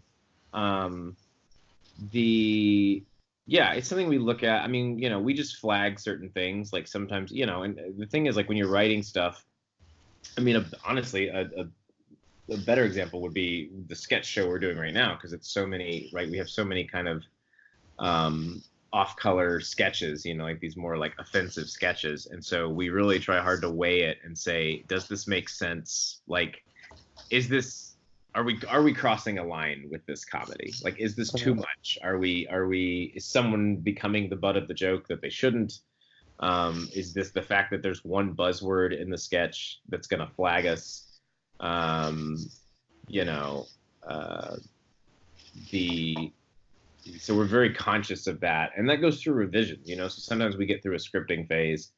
It's something we look at. I mean, we just flag certain things like sometimes, and the thing is like when you're writing stuff, I mean, honestly, a better example would be the sketch show we're doing right now because it's so many, right? We have so many kind of off-color sketches, like these more like offensive sketches, and so we really try hard to weigh it and say, does this make sense? Like, are we crossing a line with this comedy? Like, is this too much? Is someone becoming the butt of the joke that they shouldn't? Is this the fact that there's one buzzword in the sketch that's going to flag us? So we're very conscious of that, and that goes through revision. So sometimes we get through a scripting phase,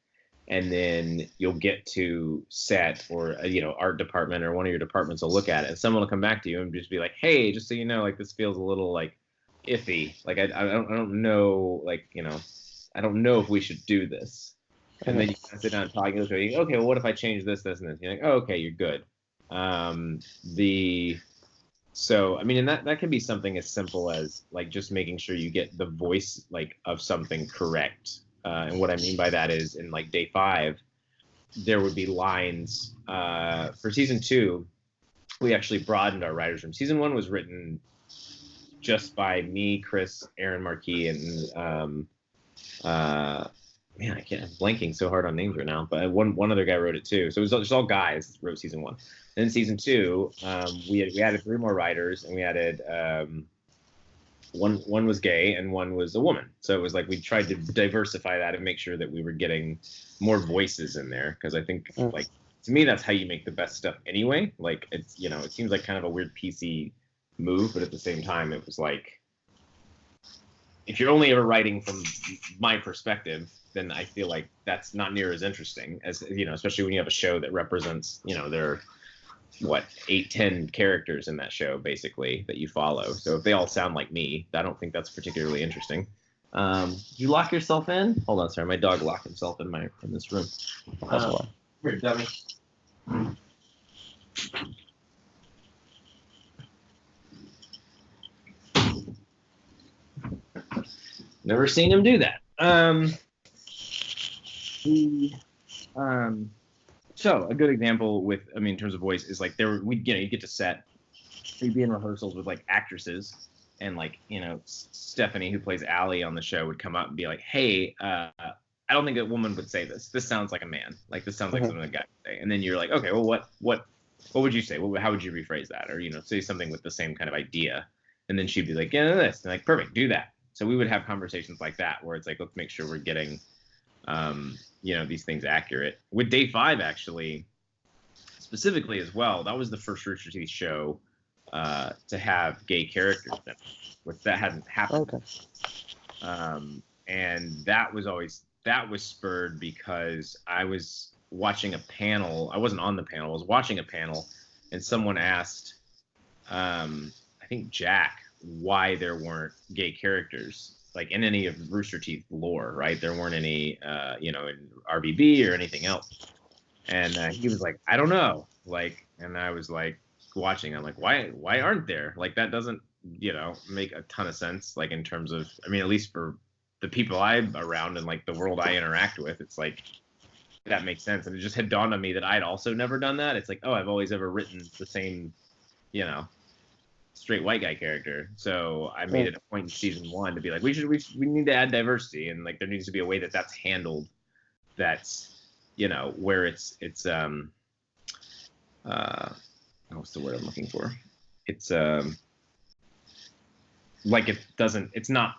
and then you'll get to set or art department or one of your departments will look at it, and someone will come back to you and just be like, hey, just so you know, like this feels a little like iffy. Like I don't know, like I don't know if we should do this. And then you kind of sit down and talk. You go, okay, well, what if I change this, this, and this? You're like, oh, okay, you're good. So I mean, and that can be something as simple as like just making sure you get the voice like of something correct. And what I mean by that is in like Day 5, there would be lines for season 2. We actually broadened our writers room. Season 1 was written just by me, Chris, Aaron Marquis, and man, I'm blanking so hard on names right now, but one other guy wrote it too. So it was just all guys wrote season 1. Then season 2, we added 3 more writers, and we added one was gay and one was a woman. So it was like we tried to diversify that and make sure that we were getting more voices in there, because I think like to me that's how you make the best stuff anyway. Like it's it seems like kind of a weird PC move, but at the same time it was like if you're only ever writing from my perspective, then I feel like that's not near as interesting as especially when you have a show that represents there are 8-10 characters in that show basically that you follow. So if they all sound like me, I don't think that's particularly interesting. Did you lock yourself in? Hold on, sorry, my dog locked himself in this room. Here, dummy. Never seen him do that. So a good example in terms of voice is like you get to set, you'd be in rehearsals with like actresses, and like Stephanie, who plays Allie on the show, would come up and be like, hey, I don't think a woman would say this. This sounds like a man. Like this sounds like something a guy would say. And then you're like, okay, well, what would you say? How would you rephrase that? Or say something with the same kind of idea. And then she'd be like, yeah, this, and like, perfect, do that. So we would have conversations like that where it's like, let's make sure we're getting these things accurate. With Day 5, actually, specifically as well, that was the first Rooster Teeth show to have gay characters in it, which that hadn't happened. Okay. And that was spurred because I was watching a panel. I wasn't on the panel. I was watching a panel, and someone asked, I think Jack, why there weren't gay characters like in any of Rooster Teeth lore, right? There weren't any, in RBB or anything else. And he was like, I don't know. Like, And I was like watching, I'm like, why aren't there? Like that doesn't, make a ton of sense. Like in terms of, I mean, at least for the people I'm around and like the world I interact with, it's like that makes sense. And it just had dawned on me that I'd also never done that. It's like, oh, I've always ever written the same, you know, straight white guy character. So I made it a point in season 1 to be like, we need to add diversity, and like there needs to be a way that that's handled. That's where uh what's the word I'm looking for? It's like it's not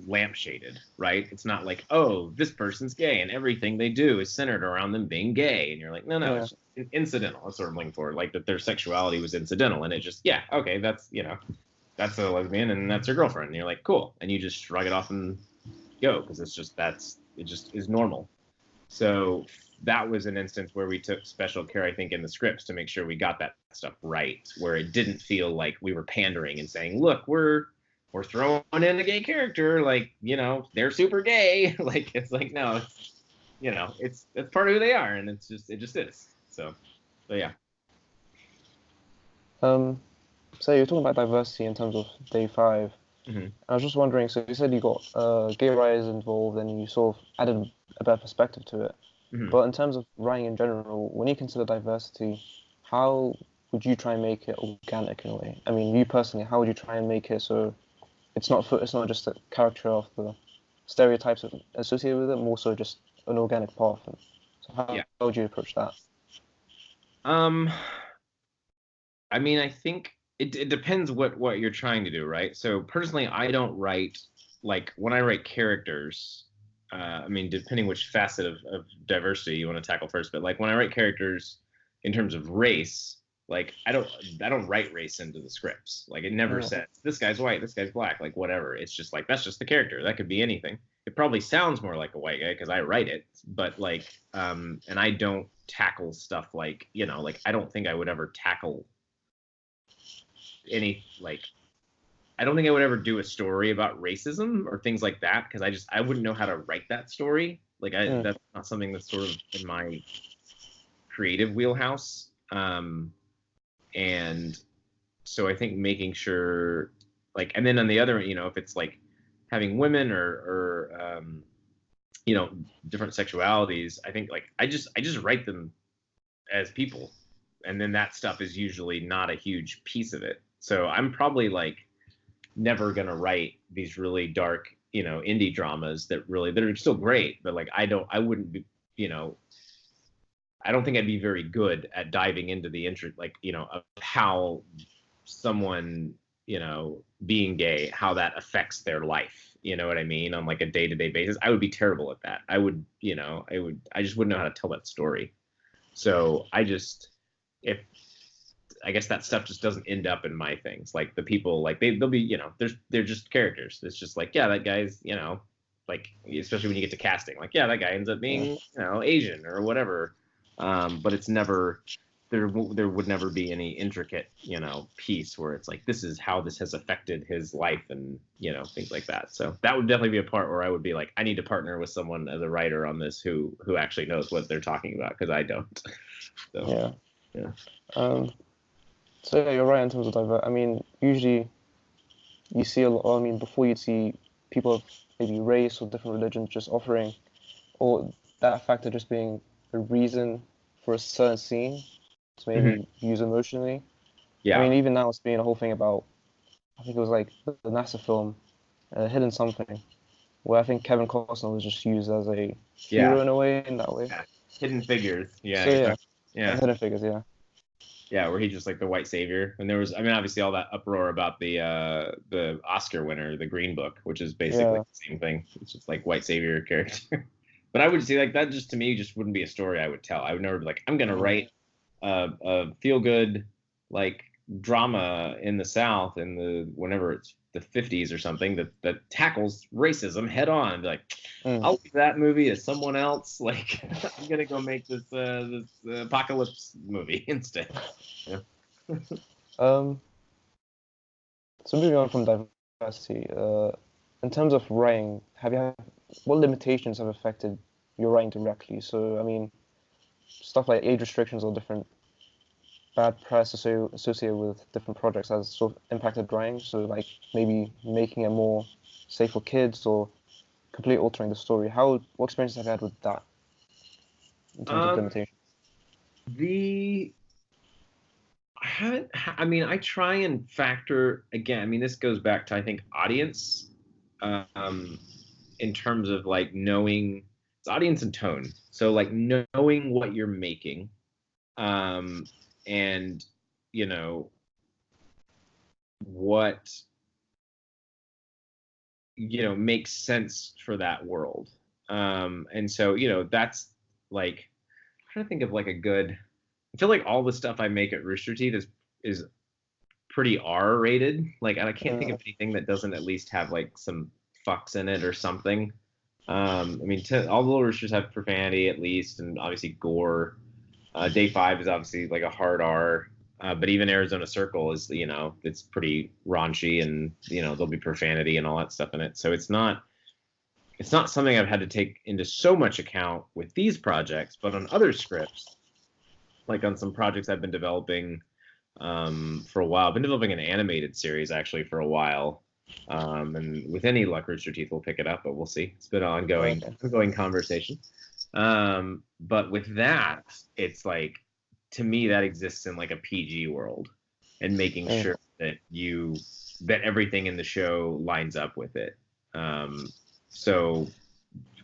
lampshaded, right? It's not like, oh, this person's gay and everything they do is centered around them being gay, and you're like, no, Yeah. it's incidental. That's what I'm looking for. Like that their sexuality was incidental, and it just, yeah, okay, that's a lesbian and that's her girlfriend, and you're like, cool, and you just shrug it off and go because it just is normal. So that was an instance where we took special care, I think, in the scripts to make sure we got that stuff right, where it didn't feel like we were pandering and saying, look, we're throwing in a gay character, like, they're super gay. Like, it's like, no, it's part of who they are, and it just is. So yeah. So you're talking about diversity in terms of day 5. Mm-hmm. I was just wondering, so you said you got gay writers involved and you sort of added a better perspective to it. Mm-hmm. But in terms of writing in general, when you consider diversity, how would you try and make it organic in a way? I mean, you personally, how would you try and make it so it's not just a character of the stereotypes associated with it, more so just an organic path? And so Yeah. how would you approach that? Um, I mean, I think it depends what you're trying to do, right? So personally, I don't write like when I write characters. I mean, depending which facet of diversity you want to tackle first, but like when I write characters in terms of race, like I don't write race into the scripts. Like it never Yeah. says this guy's white, this guy's black, like whatever. It's just like that's just the character. That could be anything. It probably sounds more like a white guy because I write it, but like, and I don't tackle stuff like like I don't think I would ever tackle any like I don't think I would ever do a story about racism or things like that because I wouldn't know how to write that story. Like Mm. that's not something that's sort of in my creative wheelhouse. And so I think making sure like and then on the other, if it's like having women or you know, different sexualities, I think like I just write them as people. And then that stuff is usually not a huge piece of it. So I'm probably like never gonna write these really dark, indie dramas that are still great, but like I wouldn't be, I don't think I'd be very good at diving into the interest, like, of how someone, being gay, how that affects their life. You know what I mean? On like a day-to-day basis. I would be terrible at that. I just wouldn't know how to tell that story. So if I guess that stuff just doesn't end up in my things. Like the people, like they'll be, they're just characters. It's just like, yeah, that guy's, like especially when you get to casting, like, yeah, that guy ends up being, Asian or whatever. But it's never there would never be any intricate, piece where it's like this is how this has affected his life and things like that. So that would definitely be a part where I would be like, I need to partner with someone as a writer on this who actually knows what they're talking about because I don't. So Yeah. yeah. So yeah, you're right in terms of I mean, usually you see a lot. I mean, before you'd see people of maybe race or different religions just offering, or that factor just being a reason for a certain scene to Mhm. maybe use emotionally. I Yeah. mean, even now it's being a whole thing about. I think it was like the NASA film, Hidden Something, where I think Kevin Costner was just used as a Yeah. hero in a way, in that way. Yeah. Hidden Figures. Yeah, So you're yeah, talking. Yeah. Hidden Figures, yeah. Yeah, where he just like the white savior. And there was, I mean, obviously all that uproar about the Oscar winner, the Green Book, which is basically Yeah. the same thing. It's just like white savior character. But I would say like that just to me just wouldn't be a story I would tell. I would never be like, I'm gonna Mm. write a feel good like drama in the South in the whenever it's the 50s or something that tackles racism head on and be like, Mm. I'll leave that movie to someone else. Like I'm gonna go make this apocalypse movie instead. Yeah. Um, so moving on from diversity, in terms of writing, what limitations have affected your writing directly? So I mean, stuff like age restrictions or different bad press associated with different projects has sort of impacted drawing? So like maybe making it more safe for kids or completely altering the story. What experiences have you had with that in terms of Um, limitations? the I haven't. I mean, I try and factor again. I mean, this goes back to I think audience, um, in terms of like knowing it's audience and tone. So like knowing what you're making, and you know what makes sense for that world. And so that's like I'm trying to think of like a good. I feel like all the stuff I make at Rooster Teeth is pretty R rated. Like I can't think of anything that doesn't at least have like some fucks in it or something. I mean, all the little roosters have profanity at least, and obviously gore. Day 5 is obviously like a hard R, but even Arizona Circle is it's pretty raunchy, and there'll be profanity and all that stuff in it. So it's not something I've had to take into so much account with these projects, but on other scripts, like on some projects I've been developing for a while. I've been developing an animated series actually for a while. And with any luck, Rooster Teeth will pick it up, but we'll see. It's been an ongoing conversation. But with that, it's like to me that exists in like a PG world, and making sure that everything in the show lines up with it. So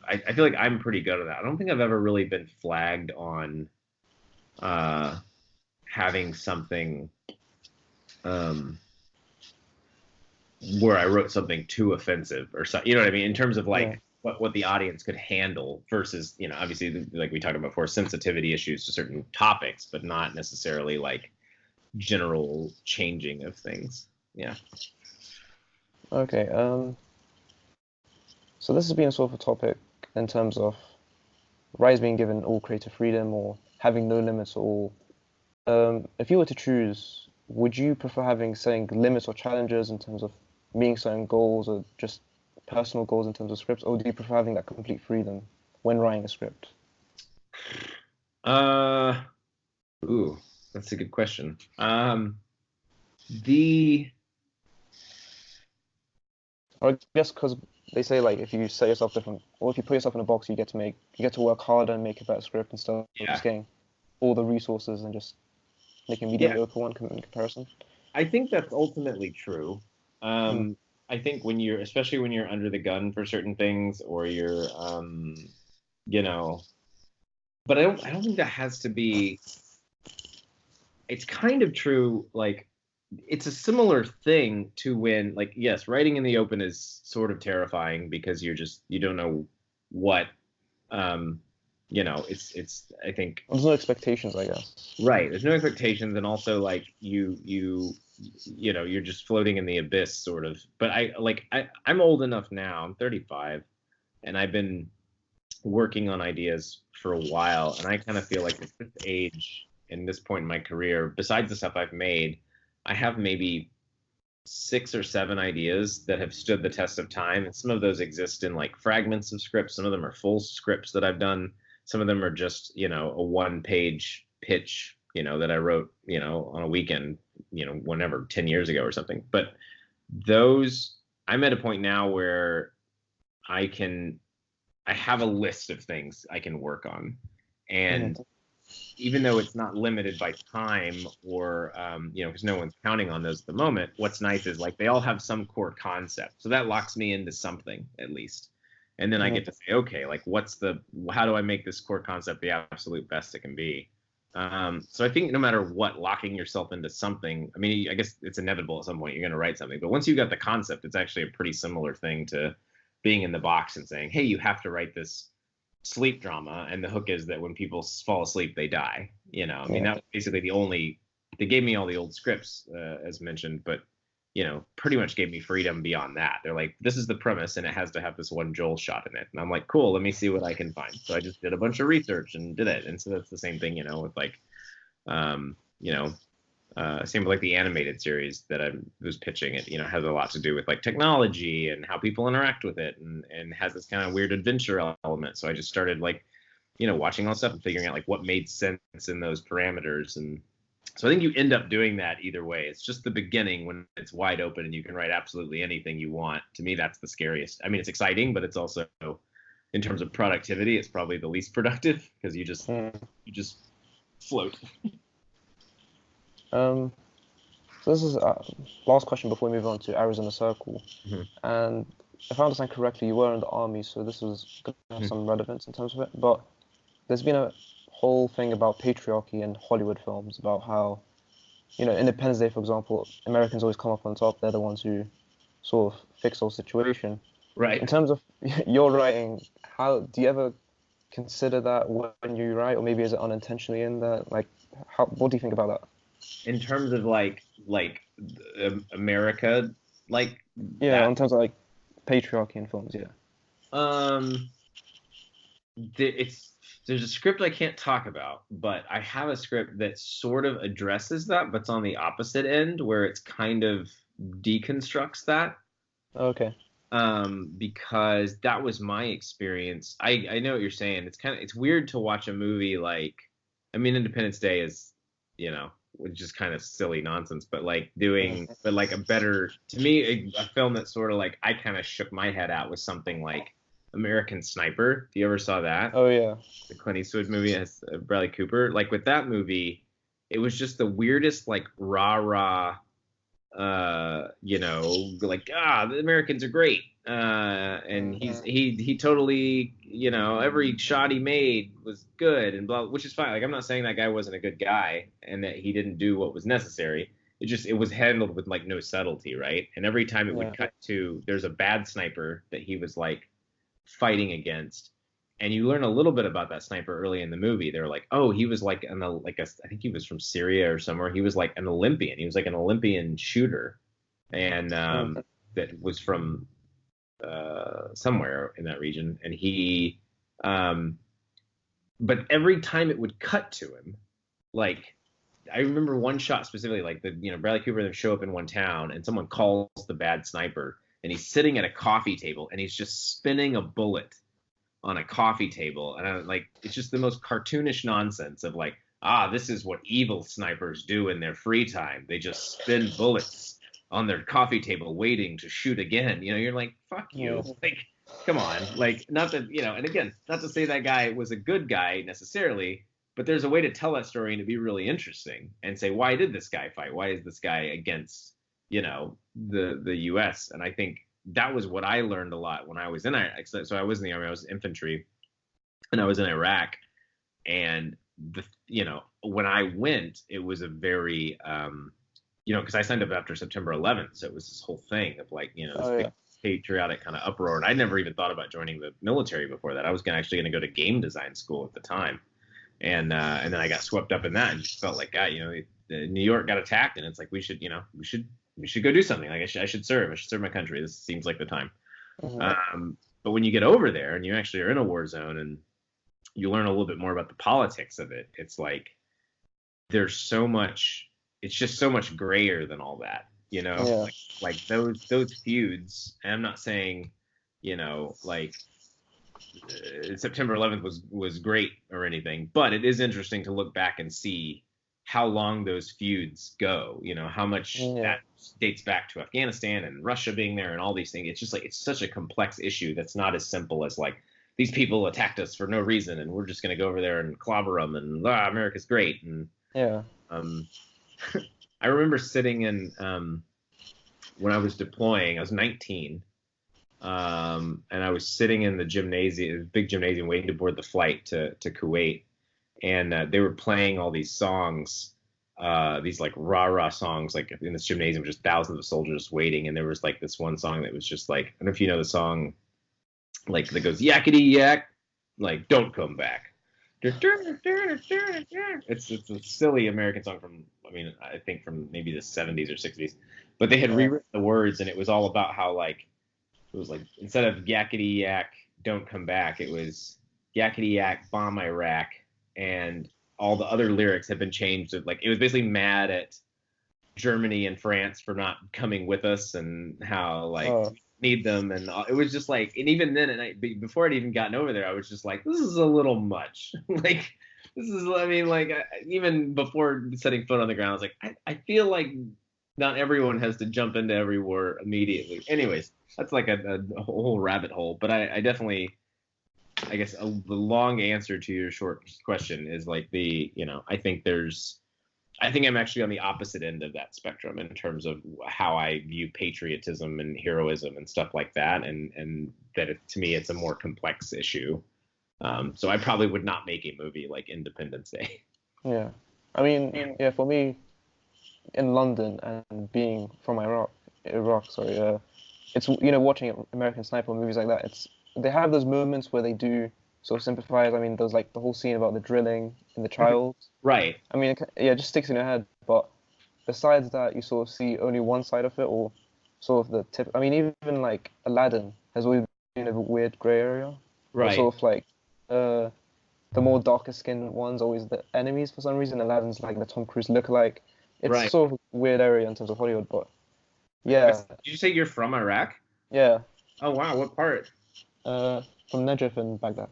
I feel like I'm pretty good at that. I don't think I've ever really been flagged on having something where I wrote something too offensive or something. You know what I mean? In terms of like what the audience could handle versus, obviously like we talked about before, sensitivity issues to certain topics, but not necessarily like general changing of things. Yeah. Okay. So this has been a sort of a topic in terms of Rise being given all creative freedom or having no limits at all. If you were to choose, would you prefer setting limits or challenges in terms of meeting certain goals or just personal goals in terms of scripts, or do you prefer having that complete freedom when writing a script? Ooh, that's a good question. The Or I guess because they say like if you set yourself different, or if you put yourself in a box, you get to work harder and make a better script instead of just getting all the resources and just making a mediocre one in comparison. I think that's ultimately true. I think especially when you're under the gun for certain things, or you're, but I don't think that has to be. It's kind of true. Like, it's a similar thing to when, like, yes, writing in the open is sort of terrifying because you don't know what, it's I think there's no expectations, I guess. Right. There's no expectations, and also like you're just floating in the abyss, sort of. But I'm old enough now. I'm 35, and I've been working on ideas for a while, and I kind of feel like at this age, in this point in my career, besides the stuff I've made, I have maybe 6 or 7 ideas that have stood the test of time, and some of those exist in like fragments of scripts. Some of them are full scripts that I've done. Some of them are just a 1-page pitch that I wrote on a weekend whenever 10 years ago or something. But those, I'm at a point now where I have a list of things I can work on, and even though it's not limited by time or because no one's counting on those at the moment, what's nice is like they all have some core concept, so that locks me into something at least. And then I get to say, okay, like how do I make this core concept the absolute best it can be? So I think no matter what, locking yourself into something, I mean, I guess it's inevitable at some point you're going to write something, but once you got the concept, it's actually a pretty similar thing to being in the box and saying, hey, you have to write this sleep drama, and the hook is that when people fall asleep, they die. I mean, that was basically they gave me all the old scripts, as mentioned, but pretty much gave me freedom beyond that. They're like, this is the premise, and it has to have this one Joel shot in it. And I'm like, cool, let me see what I can find. So I just did a bunch of research and did it. And so that's the same thing, with like, same with like the animated series that I was pitching. It, has a lot to do with like technology and how people interact with it, and has this kind of weird adventure element. So I just started like, watching all stuff and figuring out like what made sense in those parameters, and So I think you end up doing that either way. It's just the beginning when it's wide open and you can write absolutely anything you want. To me, that's the scariest. I mean, it's exciting, but it's also, in terms of productivity, it's probably the least productive because you just float. Um, so this is last question before we move on to Arizona Circle. Mhm. And if I understand correctly, you were in the army, so this was going to have Mhm. some relevance in terms of it. But there's been a whole thing about patriarchy in Hollywood films, about how, Independence Day, for example, Americans always come up on top. They're the ones who sort of fix the whole situation. In Right. terms of your writing, how do you ever consider that when you write, or maybe is it unintentionally in that? Like, what do you think about that? In terms of America, like Yeah, that. in terms of like patriarchy in films, yeah. Um, it's there's a script I can't talk about, but I have a script that sort of addresses that, but's on the opposite end where it's kind of deconstructs that. Okay. Because that was my experience. I know what you're saying. It's weird to watch a movie like, I mean, Independence Day is, which is kind of silly nonsense, but like a better, to me, a film that sort of like I kind of shook my head at was something like American Sniper. If you ever saw that? Oh yeah. The Clint Eastwood movie has Bradley Cooper. Like with that movie, it was just the weirdest, like rah, like the Americans are great. And he totally, every shot he made was good and blah, which is fine. Like I'm not saying that guy wasn't a good guy and that he didn't do what was necessary. It was handled with like no subtlety, right? And every time it would Yeah. cut to there's a bad sniper that he was like fighting against, and you learn a little bit about that sniper early in the movie. They're like, oh, he was like I think he was from Syria or somewhere. He was like an Olympian. He was like an Olympian shooter, and Mm. that was from somewhere in that region. And um, but every time it would cut to him, like I remember one shot specifically, like Bradley Cooper and them show up in one town, and someone calls the bad sniper, and he's sitting at a coffee table, and he's just spinning a bullet on a coffee table, and it's just the most cartoonish nonsense of like, this is what evil snipers do in their free time. They just spin bullets on their coffee table, waiting to shoot again. You're like, fuck you, Yeah. like, come on, like, not that and again, not to say that guy was a good guy necessarily, but there's a way to tell that story and to be really interesting and say, why did this guy fight? Why is this guy against the U.S.? And I think that was what I learned a lot when I was in Iraq. So I was in the army, I was infantry, and I was in Iraq. And when I went, it was a very, because I signed up after September 11th, so it was this whole thing of like, this Oh big yeah. patriotic kind of uproar. And I never even thought about joining the military before that. I was actually going to go to game design school at the time, and then I got swept up in that and just felt like, God, New York got attacked, and it's like we should go do something. Like I should serve. I should serve my country. This seems like the time. Mhm. But when you get over there and you actually are in a war zone and you learn a little bit more about the politics of it, it's like there's so much. It's just so much grayer than all that. Yeah. Like those feuds. And I'm not saying, like September 11th was great or anything, but it is interesting to look back and see how long those feuds go. How much Yeah. that dates back to Afghanistan and Russia being there and all these things. It's just like it's such a complex issue that's not as simple as like these people attacked us for no reason and we're just going to go over there and clobber them and America's great. And Yeah. um, I remember sitting in when I was deploying. I was 19. And I was sitting in the gymnasium, big gymnasium, waiting to board the flight to Kuwait, and they were playing all these songs, these like rah songs, like in this gymnasium, just thousands of soldiers waiting, and there was like this one song that was just like, I don't know if you know the song, like that goes yakety yak, like don't come back. It's a silly American song from, I mean, I think from maybe the 70s or 60s, but they had Yeah. rewritten the words, and it was all about how like it was like instead of yakety yak, don't come back, it was yakety yak, bomb Iraq, and all the other lyrics had been changed. Like it was basically mad at Germany and France for not coming with us, and how like Oh. we need them, and it was just like, and even then, before I'd even gotten over there, I was just like, this is a little much. Like This is, I mean, like, even before setting foot on the ground, I was like, I feel like not everyone has to jump into every war immediately. Anyways, that's like a whole rabbit hole. But I definitely, I guess, the long answer to your short question is like I think I'm actually on the opposite end of that spectrum in terms of how I view patriotism and heroism and stuff like that, and that to me it's a more complex issue. So I probably would not make a movie like Independence Day. Yeah. I mean, yeah, for me, in London and being from Iraq, sorry, it's watching American Sniper movies like that. They have those moments where they do sort of sympathize. I mean, there's like the whole scene about the drilling and the child. Right. I mean, it just sticks in your head. But besides that, you sort of see only one side of it, or sort of the tip. I mean, even like Aladdin has always been a weird gray area. Or Right. sort of like the more darker skinned ones always the enemies for some reason. Aladdin's like the Tom Cruise lookalike. It's Right. sort of a weird area in terms of Hollywood, but yeah, Did you say you're from Iraq? yeah. Oh wow, what part? From Najaf and Baghdad.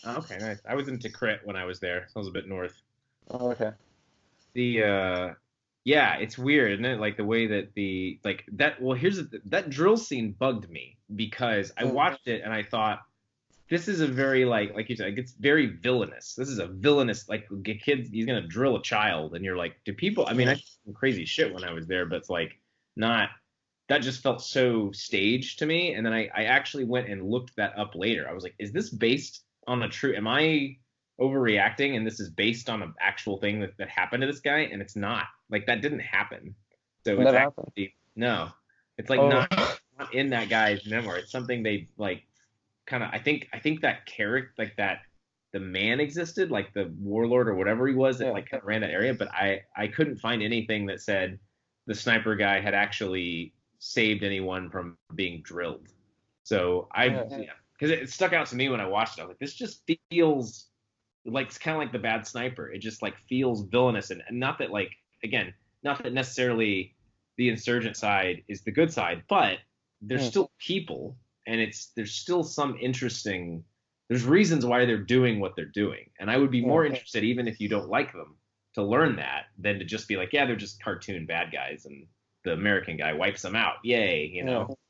Oh, okay, nice. I was in Tikrit when I was there. So I was a bit north. Oh, okay. The Yeah, it's weird, isn't it? Like the way that the like that. Well, that drill scene bugged me because I Mm, watched it and I thought this is a very like you said, like, it's very villainous. This is a villainous like he's gonna drill a child, and you're like, do people? I mean, I yeah. did some crazy shit when I was there, but it's like not. That just felt so staged to me. And then I actually went and looked that up later. I was like, is this based on a true? Am I overreacting? And this is based on an actual thing that happened to this guy? And it's not. Like that didn't happen. So it's Never happened. actually no. It's like Oh, not in that guy's memoir. It's something they like kind of. I think that character like that the man existed, like the warlord or whatever he was that yeah. like kind of ran that area. But I couldn't find anything that said the sniper guy had actually saved anyone from being drilled. So Yeah. yeah, because it stuck out to me when I watched it. I was like, this just feels like it's kind of like the bad sniper. It just like feels villainous, and not that like again, not that necessarily the insurgent side is the good side, but there's Mm, still people, and there's still some interesting. There's reasons why they're doing what they're doing, and I would be yeah. more interested, even if you don't like them, to learn that than to just be like, yeah, they're just cartoon bad guys, and the American guy wipes them out. Yay, Yeah.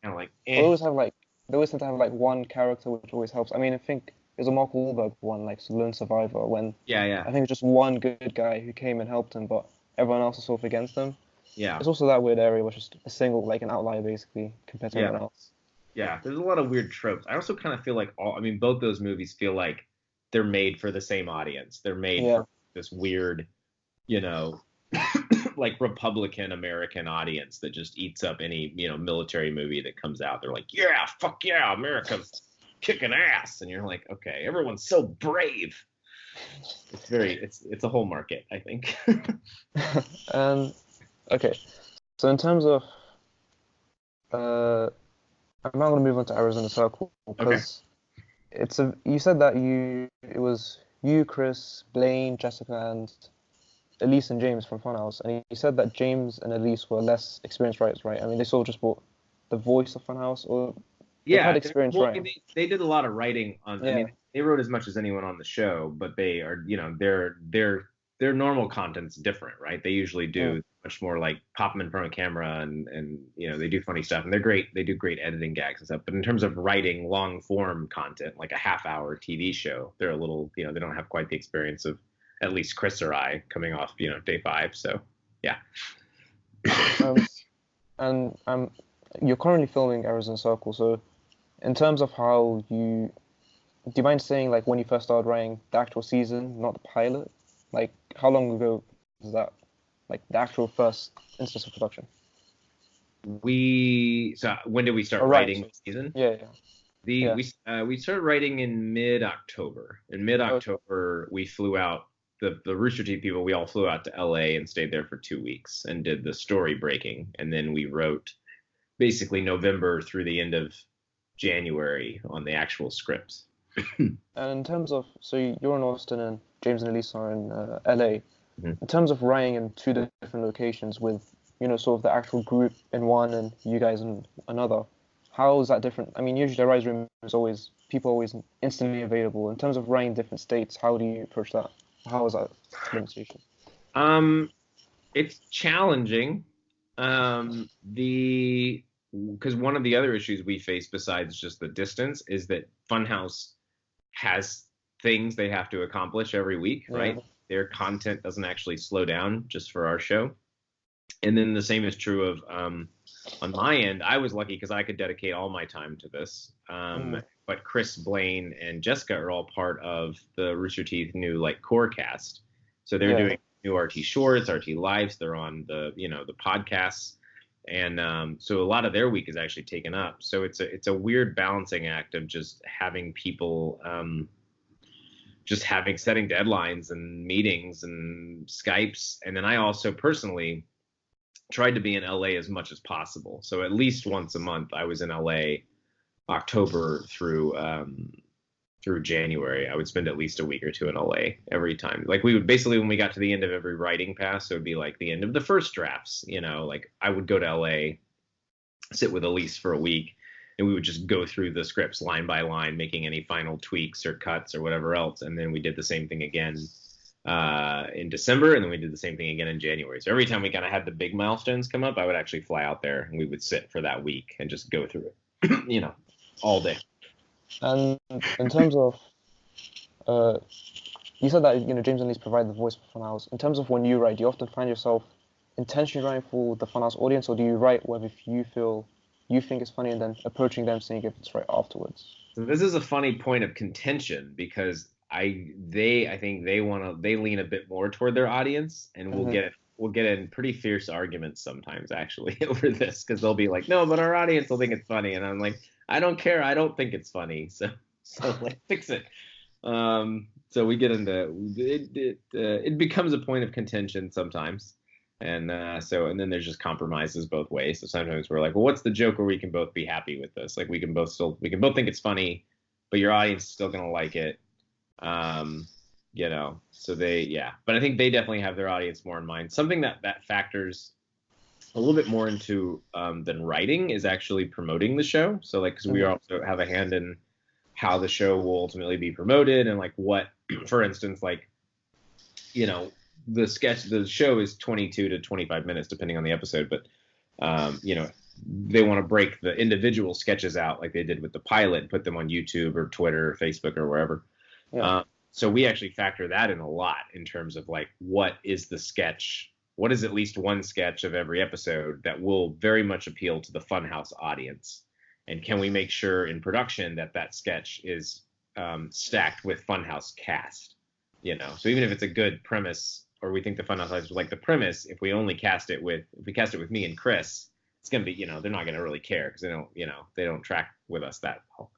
kind of like, They always have like they always tend to have like one character which always helps. I mean, I think there's a Mark Wahlberg one, like Lone Survivor, when yeah, yeah, I think it's just one good guy who came and helped him, but everyone else is sort of against him. yeah, It's also that weird area where it's just a single, like an outlier basically, compared to yeah, everyone else. yeah. There's a lot of weird tropes. I also kind of feel like I mean, both those movies feel like they're made for the same audience. They're made Yeah. for this weird, you know, like Republican American audience that just eats up any, military movie that comes out. They're like, yeah, fuck yeah, America's kicking ass, and you're like, okay, everyone's so brave. It's a whole market, I think. And okay, so in terms of uh, I'm now going to move on to Arizona Circle Okay. because you said that it was you, Chris, Blaine, Jessica, and Elise and James from Funhouse, and you said that James and Elise were less experienced writers, right? I mean, they sort of just bought the voice of Funhouse, or they've had Yeah. experience Well, I mean, writing. they did a lot of writing on. I Yeah, mean, they wrote as much as anyone on the show, but they are, their normal content's different, right? They usually mm, do much more like pop them in front of camera, and they do funny stuff, and they're great. They do great editing gags and stuff. But in terms of writing long form content, like a half-hour TV show, they're a little, they don't have quite the experience of at least Chris or I coming off, day five. So yeah. um, and you're currently filming Arizona Circle, so in terms of how do you mind saying like when you first started writing the actual season, not the pilot? Like how long ago was that? Like the actual first instance of production? So when did we start Oh, right. writing So, the season? yeah, yeah, The yeah. we started writing in mid-October. In Okay. mid-October, we flew out the Rooster Teeth people. We all flew out to LA and stayed there for 2 weeks and did the story breaking, and then we wrote basically November through the end of January on the actual scripts. And in terms of, so you're in Austin and James and Elise are in LA. Mhm. In terms of writing in two different locations with, sort of the actual group in one and you guys in another, how is that different? I mean, usually the writer's room is always, people always instantly available. In terms of writing different states, how do you approach that? How was that limitation? It's challenging. Because one of the other issues we face besides just the distance is that Funhouse has things they have to accomplish every week, right? Yeah. Their content doesn't actually slow down just for our show. And then the same is true of on my end. I was lucky because I could dedicate all my time to this. But Chris, Blaine, and Jessica are all part of the Rooster Teeth new like core cast, so they're doing new RT shorts, RT lives. They're on the the podcasts, and so a lot of their week is actually taken up. So it's a weird balancing act of just having people just having setting deadlines and meetings and Skypes, and then I also personally tried to be in LA as much as possible. So at least once a month, I was in LA, October through January. I would spend at least a week or two in LA every time. Like we would basically, when we got to the end of every writing pass, it would be like the end of the first drafts. Like I would go to LA, sit with Elise for a week, and we would just go through the scripts line by line, making any final tweaks or cuts or whatever else. And then we did the same thing again in December, and then we did the same thing again in January. So every time we kind of had the big milestones come up, I would actually fly out there and we would sit for that week and just go through it, all day. And in terms of, you said that James and Lee's provide the voice for Funhouse. In terms of when you write, do you often find yourself intentionally writing for the Funhouse audience, or do you write whether you think it's funny and then approaching them saying if it's right afterwards? So this is a funny point of contention because I think they lean a bit more toward their audience, and we'll get in pretty fierce arguments sometimes actually over this, because they'll be like, no, but our audience will think it's funny, and I'm like, I don't care, I don't think it's funny, so like fix it. So we get into it. It becomes a point of contention sometimes, and then there's just compromises both ways. So sometimes we're like, well, what's the joke where we can both be happy with this? Like we can both think it's funny, but your audience is still gonna like it. So but I think they definitely have their audience more in mind. Something that factors a little bit more into than writing is actually promoting the show. So like, because we also have a hand in how the show will ultimately be promoted, and like what, for instance, like, the show is 22 to 25 minutes depending on the episode, but they want to break the individual sketches out like they did with the pilot and put them on YouTube or Twitter or Facebook or wherever. So we actually factor that in a lot in terms of like, what is at least one sketch of every episode that will very much appeal to the Funhouse audience, and can we make sure in production that sketch is stacked with Funhouse cast, so even if it's a good premise, or we think the Funhouse audience would like the premise, if we cast it with me and Chris, it's gonna be, they're not gonna really care because they don't track with us that well.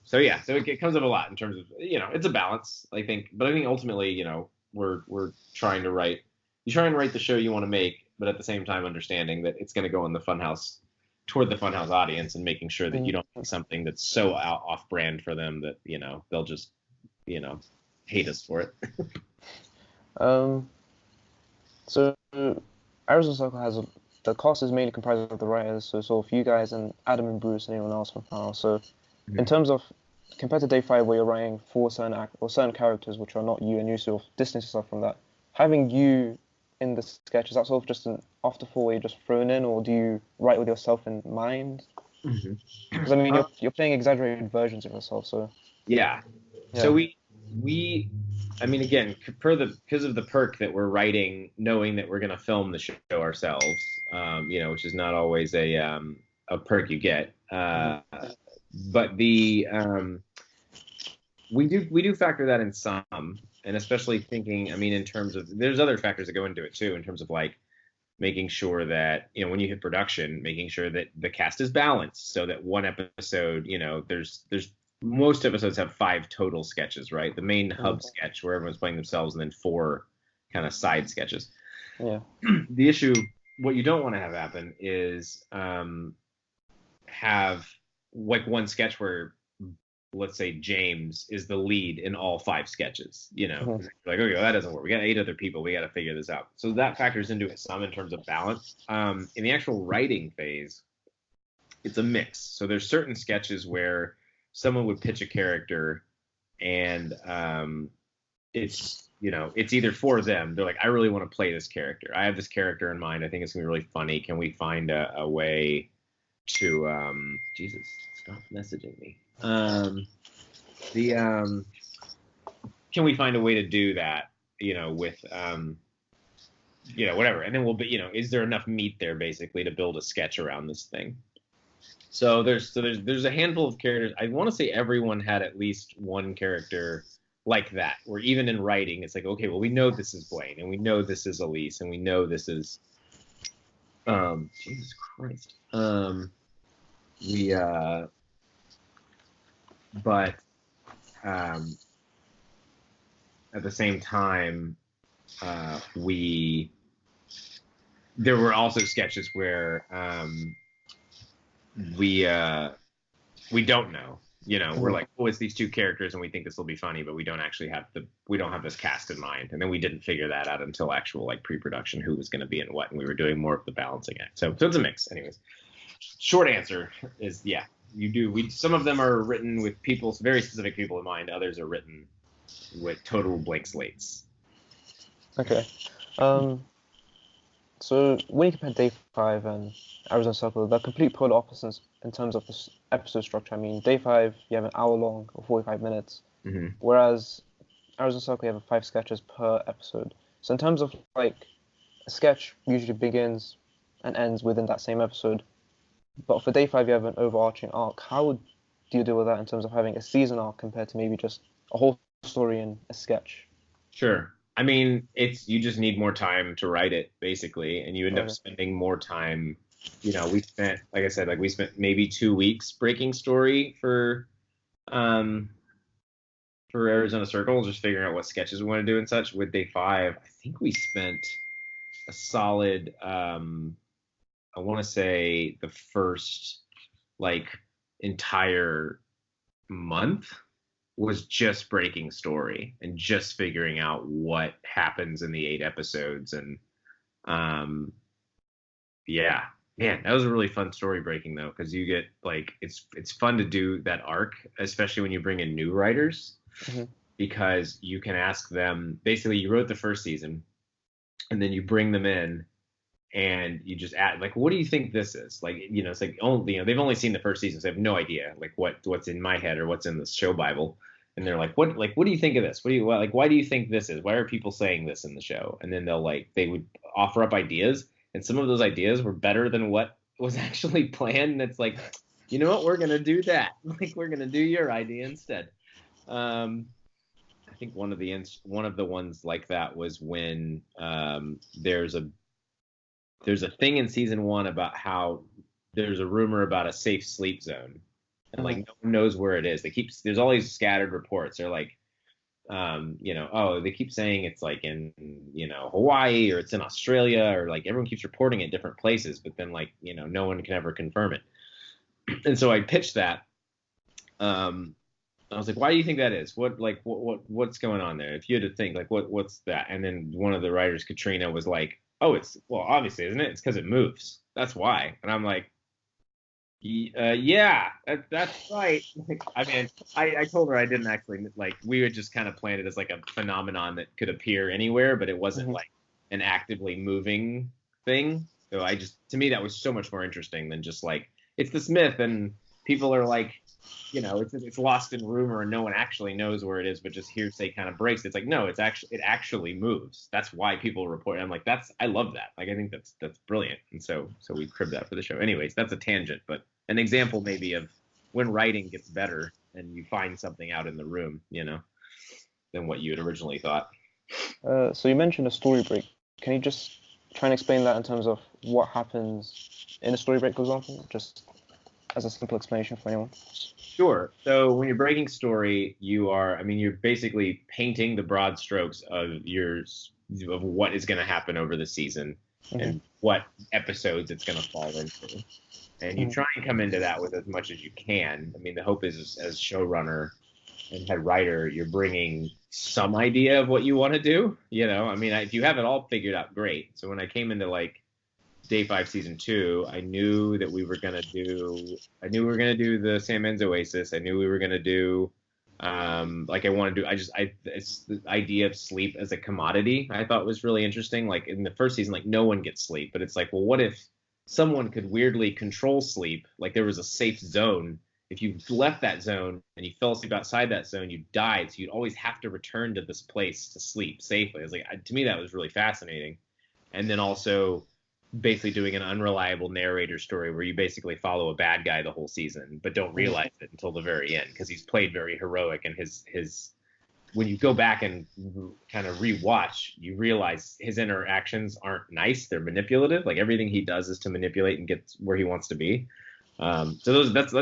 So it comes up a lot in terms of, it's a balance, I think. But I think ultimately, we're trying to write the show you want to make, but at the same time understanding that it's going to go in toward the Funhouse audience, and making sure that you don't make something that's so off brand for them that, they'll just, hate us for it. So Arizona Circle the cast is mainly comprised of the writers, so sort of you guys and Adam and Bruce and anyone else from Funhouse. So in terms of, compared to Day 5 where you're writing for certain characters which are not you, and you sort of distance yourself from that, having you in the sketch, is that sort of just an afterthought where you're just thrown in, or do you write with yourself in mind? Because I mean, you're playing exaggerated versions of yourself, so so we I mean, again, because of the perk that we're writing, knowing that we're going to film the show ourselves, which is not always a perk you get. But we do factor that in some, and especially thinking, I mean, in terms of, there's other factors that go into it too, in terms of like making sure that, when you hit production, making sure that the cast is balanced, so that one episode, there's most episodes have 5 total sketches, right? The main hub sketch where everyone's playing themselves, and then 4 kind of side sketches. Yeah. The issue, what you don't want to have happen is have like one sketch where, let's say, James is the lead in all 5 sketches, like, okay, well, that doesn't work. We got 8 other people. We got to figure this out. So that factors into it some in terms of balance. In the actual writing phase, it's a mix. So there's certain sketches where someone would pitch a character, and it's it's either for them. They're like, I really want to play this character. I have this character in mind. I think it's gonna be really funny. Can we find a way to Jesus, stop messaging me. The Can we find a way to do that? With whatever, and then we'll be, is there enough meat there basically to build a sketch around this thing? So there's a handful of characters. I want to say everyone had at least one character like that, where even in writing, it's like, okay, well, we know this is Blaine, and we know this is Elise, and we know this is Jesus Christ. We but at the same time, there were also sketches where we don't know. We're like, oh, it's these two characters, and we think this will be funny, but we don't have this cast in mind, and then we didn't figure that out until actual like pre-production, who was going to be in what, and we were doing more of the balancing act. So it's a mix. Anyways, short answer is, yeah, you do. Some of them are written with very specific people in mind. Others are written with total blank slates. Okay. So when you compare Day 5 and Arizona Circle, they're complete polar opposites in terms of this episode structure. I mean, Day 5, you have an hour long or 45 minutes, whereas Arizona Circle, you have 5 sketches per episode. So in terms of, like, a sketch usually begins and ends within that same episode. But for Day 5, you have an overarching arc. How do you deal with that in terms of having a season arc compared to maybe just a whole story in a sketch? Sure. I mean, you just need more time to write it, basically, and you end up spending more time. We spent, like I said, we spent maybe 2 weeks breaking story for Arizona Circle, just figuring out what sketches we want to do and such. With Day 5, I think we spent a solid, I want to say the first entire month was just breaking story and just figuring out what happens in the 8 episodes. And yeah, man, that was a really fun story breaking, though, because you get it's fun to do that arc, especially when you bring in new writers, because you can ask them. Basically, you wrote the first season, and then you bring them in and you just add, what do you think this is? It's they've only seen the first season, so they have no idea what's in my head or what's in the show Bible. And they're like, what do you think of this? Why do you think this is? Why are people saying this in the show? And then they would offer up ideas, and some of those ideas were better than what was actually planned. And it's like, you know what? We're going to do that. We're going to do your idea instead. I think one of the ones like that was when there's a thing in season 1 about how there's a rumor about a safe sleep zone, and no one knows where it is. There's all these scattered reports. They're like, they keep saying it's in Hawaii, or it's in Australia, or everyone keeps reporting it different places, but then no one can ever confirm it. And so I pitched that. I was like, why do you think that is? What's going on there? If you had to think, what's that? And then one of the writers, Katrina, was like, oh, obviously, isn't it? It's because it moves. That's why. And I'm like, yeah, that's right. I mean, I told her I didn't actually, we would just kind of plan it as a phenomenon that could appear anywhere, but it wasn't an actively moving thing. So to me, that was so much more interesting than just it's this myth and people are it's lost in rumor and no one actually knows where it is, but just hearsay kind of breaks. It's no, it actually moves. That's why people report. I'm like, I love that. I think that's brilliant. And so we cribbed that for the show. Anyways, that's a tangent, but an example maybe of when writing gets better and you find something out in the room, than what you had originally thought. So you mentioned a story break. Can you just try and explain that in terms of what happens in a story break, for example? Just as a simple explanation for anyone. Sure. So when you're breaking story, you're basically painting the broad strokes of what is going to happen over the season and what episodes it's going to fall into. And you try and come into that with as much as you can. I mean, the hope is, as showrunner and head writer, you're bringing some idea of what you want to do. If you have it all figured out, great. So when I came into Day 5 season 2, I knew that we were gonna do the San Men's Oasis. I knew we were gonna do Like I want to do, it's the idea of sleep as a commodity I thought was really interesting. Like in the first season, like no one gets sleep, but it's like, well, what if someone could weirdly control sleep? Like there was a safe zone. If you left that zone and you fell asleep outside that zone, you died. So you'd always have to return to this place to sleep safely. It's like, to me, that was really fascinating. And then also basically doing an unreliable narrator story where you basically follow a bad guy the whole season, but don't realize it until the very end because he's played very heroic, and his when you go back and kind of rewatch, you realize his interactions aren't nice; they're manipulative. Like everything he does is to manipulate and get where he wants to be. So that's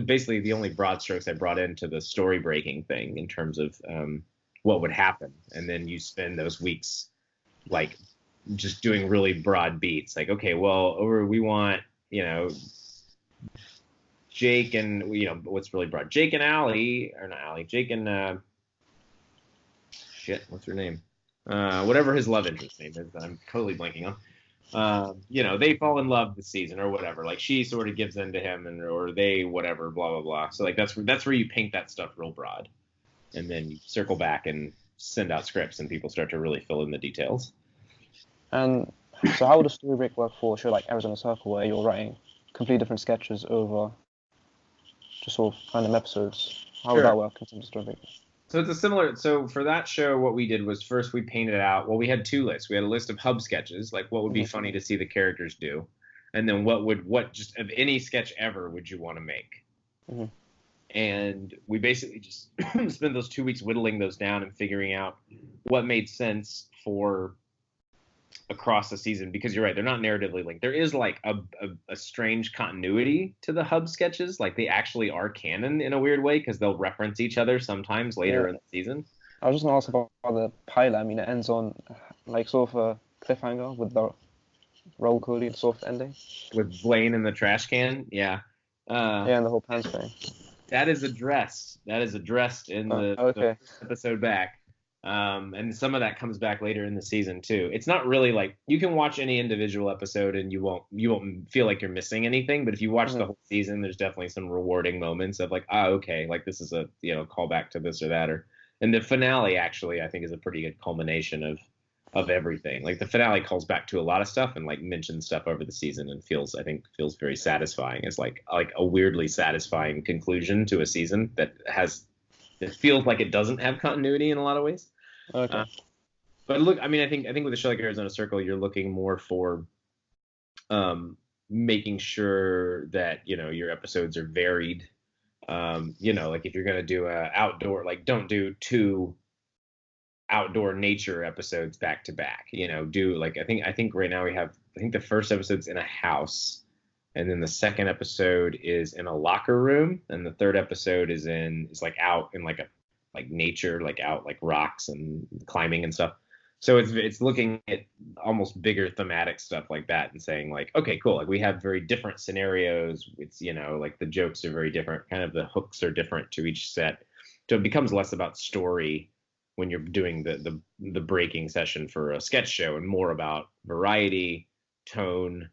basically the only broad strokes I brought into the story breaking thing in terms of what would happen, and then you spend those weeks like just doing really broad beats. Like, okay, well, we want, Jake and, what's really broad? Jake and Allie, or not Allie, Jake and, what's her name? Whatever his love interest name is that I'm totally blanking on. They fall in love this season or whatever. Like she sort of gives in to him or they, whatever, blah, blah, blah. So like, that's where you paint that stuff real broad. And then you circle back and send out scripts and people start to really fill in the details. And so how would a story break work for a show like Arizona Circle, where you're writing completely different sketches over just sort of random episodes? How would that work in terms of story break? So for that show, what we did was first we painted out, well, we had two lists. We had a list of hub sketches, like what would be funny to see the characters do. And then what just of any sketch ever would you want to make? Mm-hmm. And we basically just spent those 2 weeks whittling those down and figuring out what made sense for across the season, because you're right, they're not narratively linked. There is like a strange continuity to the hub sketches, like they actually are canon in a weird way because they'll reference each other sometimes later in the season. I was just gonna ask about the pilot. I mean, it ends on like sort of a cliffhanger with the roll Cody sort of ending with Blaine in the trash can. And the whole pants thing. That is addressed in the episode back. And some of that comes back later in the season too. It's not really like you can watch any individual episode and you won't feel like you're missing anything. But if you watch the whole season, there's definitely some rewarding moments of like, okay, like this is a callback to this or that. And the finale actually I think is a pretty good culmination of everything. Like the finale calls back to a lot of stuff and like mentions stuff over the season and feels very satisfying. It's like a weirdly satisfying conclusion to a season that feels like it doesn't have continuity in a lot of ways. Okay. But look, I mean, I think with a show like Arizona Circle, you're looking more for making sure that, your episodes are varied. Like if you're going to do a outdoor, like don't do 2 outdoor nature episodes back to back, do like, I think right now the first episode's in a house. And then the second episode is in a locker room, and the third episode is like out in like nature, like out like rocks and climbing and stuff. So it's looking at almost bigger thematic stuff like that and saying like, okay, cool, like we have very different scenarios. It's like the jokes are very different, kind of the hooks are different to each set. So it becomes less about story when you're doing the breaking session for a sketch show and more about variety, tone.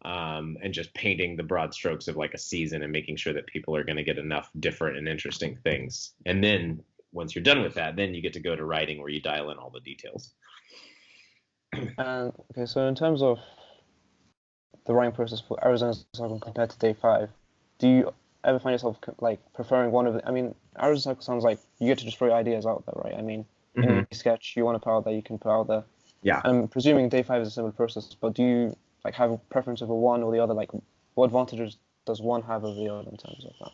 And just painting the broad strokes of like a season and making sure that people are going to get enough different and interesting things. And then once you're done with that, then you get to go to writing where you dial in all the details. Okay, so in terms of the writing process for Arizona Circle compared to Day 5, do you ever find yourself like preferring one of the? I mean, Arizona Circle sounds like you get to just throw ideas out there, right? I mean, any sketch you want to put out there, you can put out there. Yeah. I'm presuming Day 5 is a similar process, but do you like have a preference over one or the other? Like, what advantages does one have over the other in terms of that?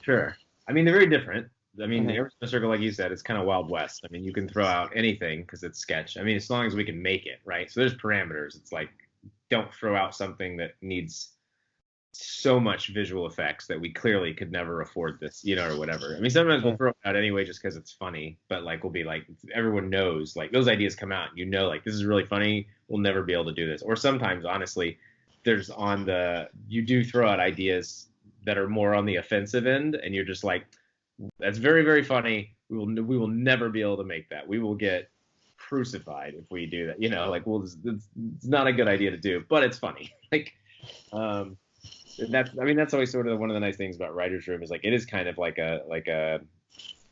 Sure. I mean, they're very different. I mean, the Arizona Circle, like you said, it's kind of Wild West. I mean, you can throw out anything because it's sketch. I mean, as long as we can make it, right? So there's parameters. It's like, don't throw out something that needs so much visual effects that we clearly could never afford this, or whatever. I mean, sometimes we'll throw it out anyway just because it's funny, but like we'll be like, everyone knows, like those ideas come out, like this is really funny, we'll never be able to do this. Or sometimes, honestly, you do throw out ideas that are more on the offensive end, and you're just like, that's very, very funny. We will never be able to make that. We will get crucified if we do that. Like it's not a good idea to do, but it's funny. Like, that's always sort of one of the nice things about Writer's Room is like it is kind of like a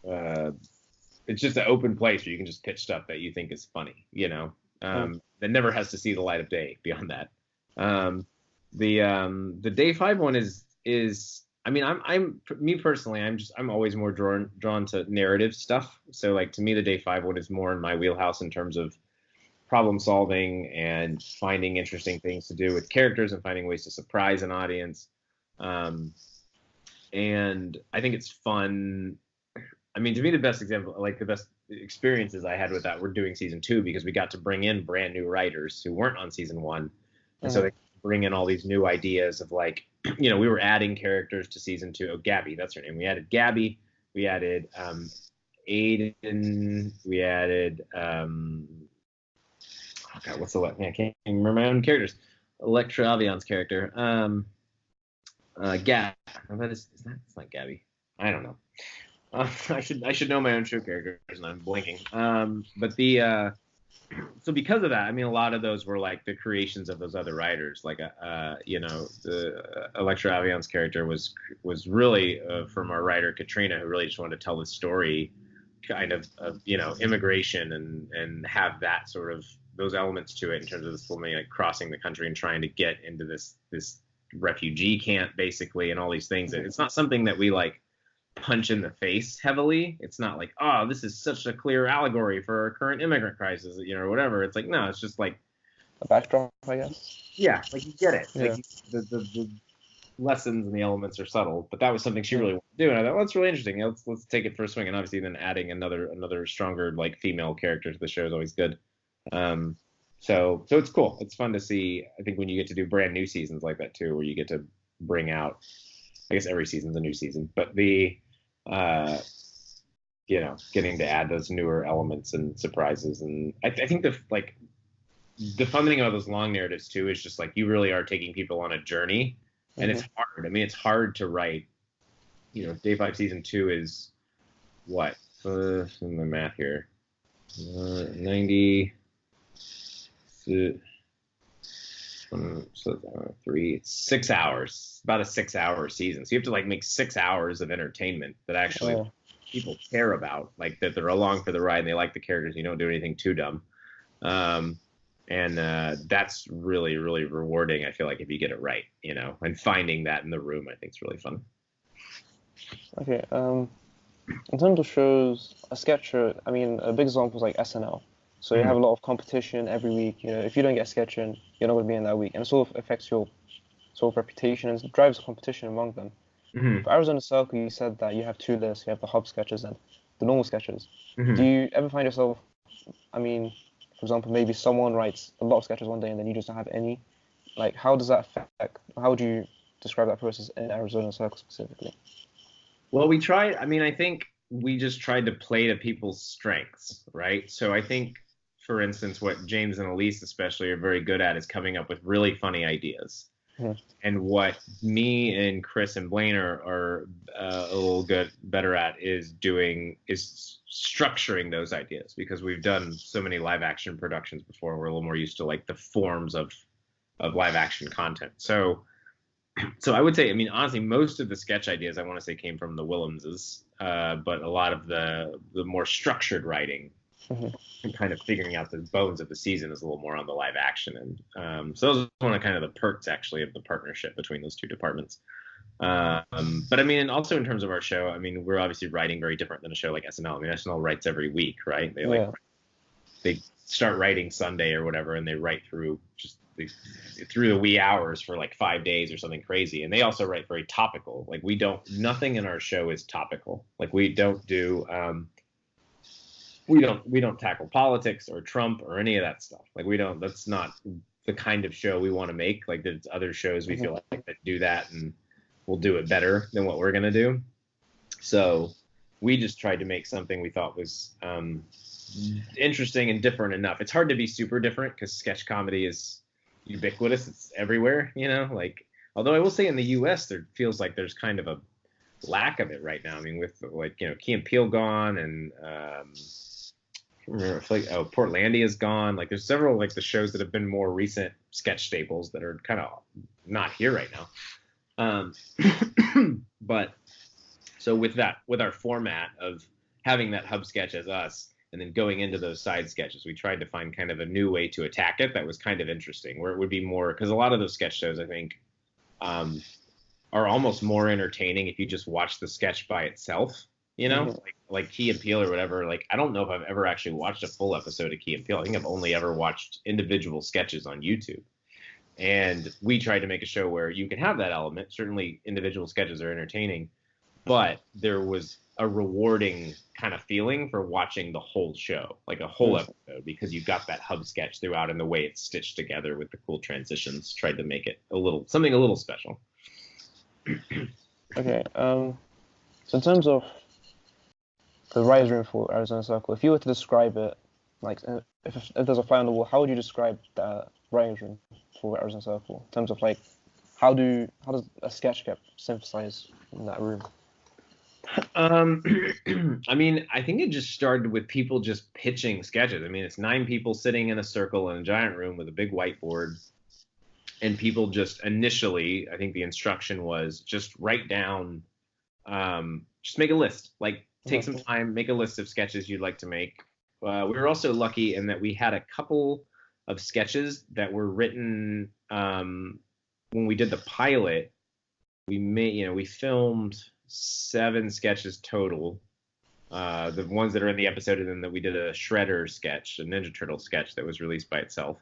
it's just an open place where you can just pitch stuff that you think is funny, that never has to see the light of day beyond that. The day five one is I mean, I'm me personally, I'm always more drawn to narrative stuff. So like to me, the day five one is more in my wheelhouse in terms of problem solving and finding interesting things to do with characters and finding ways to surprise an audience. And I think it's fun. I mean, to me, the best example, like the best experiences I had with that were doing season two because we got to bring in brand new writers who weren't on season one. And so they bring in all these new ideas of like, we were adding characters to season two. Oh, Gabby, that's her name. We added Gabby. We added Aiden. We added, oh God, what's the last name? I can't remember my own characters. Electra Avion's character. Gab. It's not Gabby. I don't know. I should know my own show characters, and I'm blinking. But so because of that, I mean, a lot of those were like the creations of those other writers. Like, the Electra Avion's character was really from our writer Katrina, who really just wanted to tell the story, kind of immigration and have that sort of those elements to it in terms of this woman like crossing the country and trying to get into this refugee camp basically and all these things. It's not something that we like punch in the face heavily. It's not like, oh, this is such a clear allegory for our current immigrant crisis, or whatever. It's like, no, it's just like a backdrop, I guess. Yeah, like you get it. Yeah. Like the lessons and the elements are subtle, but that was something she really wanted to do, and I thought, well, that's really interesting. Let's take it for a swing. And obviously, then adding another stronger like female character to the show is always good. So it's cool. It's fun to see. I think when you get to do brand new seasons like that too, where you get to bring out, I guess every season's a new season, but getting to add those newer elements and surprises. And I think the fun thing about those long narratives too is just like you really are taking people on a journey, and it's hard. I mean, it's hard to write. Day 5 season 2 is what? In the math here, 90. So 3, it's 6 hours. About a 6-hour season. So you have to like make 6 hours of entertainment that actually people care about, like that they're along for the ride and they like the characters. You don't do anything too dumb. And that's really, really rewarding, I feel like, if you get it right, and finding that in the room, I think is really fun. Okay. In terms of shows, a sketch show, I mean, a big example is like SNL. So you have a lot of competition every week. If you don't get a sketch in, you're not going to be in that week. And it sort of affects your sort of reputation and drives competition among them. For Arizona Circle, you said that you have two lists. You have the hub sketches and the normal sketches. Do you ever find yourself, I mean, for example, maybe someone writes a lot of sketches one day and then you just don't have any? Like, how does that affect, how would you describe that process in Arizona Circle specifically? Well, I think we just tried to play to people's strengths, right? So I think, for instance, what James and Elise especially are very good at is coming up with really funny ideas. And what me and Chris and Blaine are a little better at is structuring those ideas, because we've done so many live action productions before. We're a little more used to like the forms of live action content. So I would say, I mean, honestly, most of the sketch ideas I want to say came from the Willemses, but a lot of the more structured writing and kind of figuring out the bones of the season is a little more on the live action. And so those are one of kind of the perks actually of the partnership between those two departments. But I mean, and also in terms of our show, I mean, we're obviously writing very different than a show like SNL. I mean, SNL writes every week, right? They start writing Sunday or whatever, and they write through the wee hours for like 5 days or something crazy. And they also write very topical. Like nothing in our show is topical. Like we don't tackle politics or Trump or any of that stuff. Like that's not the kind of show we want to make. Like there's other shows we feel like that do that and we'll do it better than what we're going to do. So we just tried to make something we thought was interesting and different enough. It's hard to be super different because sketch comedy is ubiquitous. It's everywhere, like, although I will say in the US, there feels like there's kind of a lack of it right now. I mean, with like, Key and Peele gone and, Portlandia is gone. Like there's several like the shows that have been more recent sketch staples that are kind of not here right now. But so with our format of having that hub sketch as us, and then going into those side sketches, we tried to find kind of a new way to attack it that was kind of interesting, where it would be more, because a lot of those sketch shows, I think, are almost more entertaining if you just watch the sketch by itself. Like Key and Peele or whatever. Like, I don't know if I've ever actually watched a full episode of Key and Peele. I think I've only ever watched individual sketches on YouTube. And we tried to make a show where you can have that element. Certainly, individual sketches are entertaining, but there was a rewarding kind of feeling for watching the whole show, like a whole episode, because you got that hub sketch throughout, and the way it's stitched together with the cool transitions tried to make it something a little special. Okay. So in terms of the writer's room for Arizona Circle, if you were to describe it, like if there's a fly on the wall, how would you describe the writer's room for Arizona Circle in terms of like how does a sketch get synthesized in that room? I mean, I think it just started with people just pitching sketches. I mean, it's 9 people sitting in a circle in a giant room with a big whiteboard, and people just initially, I think the instruction was just write down, just make a list, like take some time, make a list of sketches you'd like to make. We were also lucky in that we had a couple of sketches that were written when we did the pilot. We filmed 7 sketches total. The ones that are in the episode, and then that we did a Shredder sketch, a Ninja Turtle sketch that was released by itself.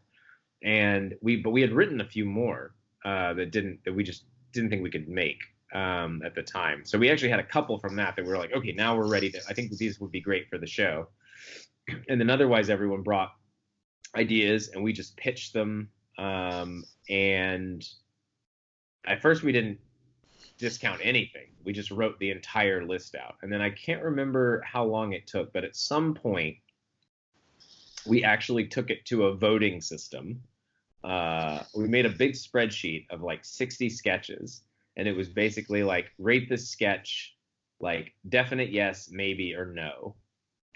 And we had written a few more that we just didn't think we could make at the time. So we actually had a couple from that we were like, okay, now we're ready to. I think these would be great for the show. And then otherwise, everyone brought ideas, and we just pitched them. And at first, we didn't discount anything. We just wrote the entire list out. And then I can't remember how long it took, but at some point, we actually took it to a voting system. We made a big spreadsheet of like 60 sketches, and it was basically like, rate this sketch, like definite yes, maybe, or no.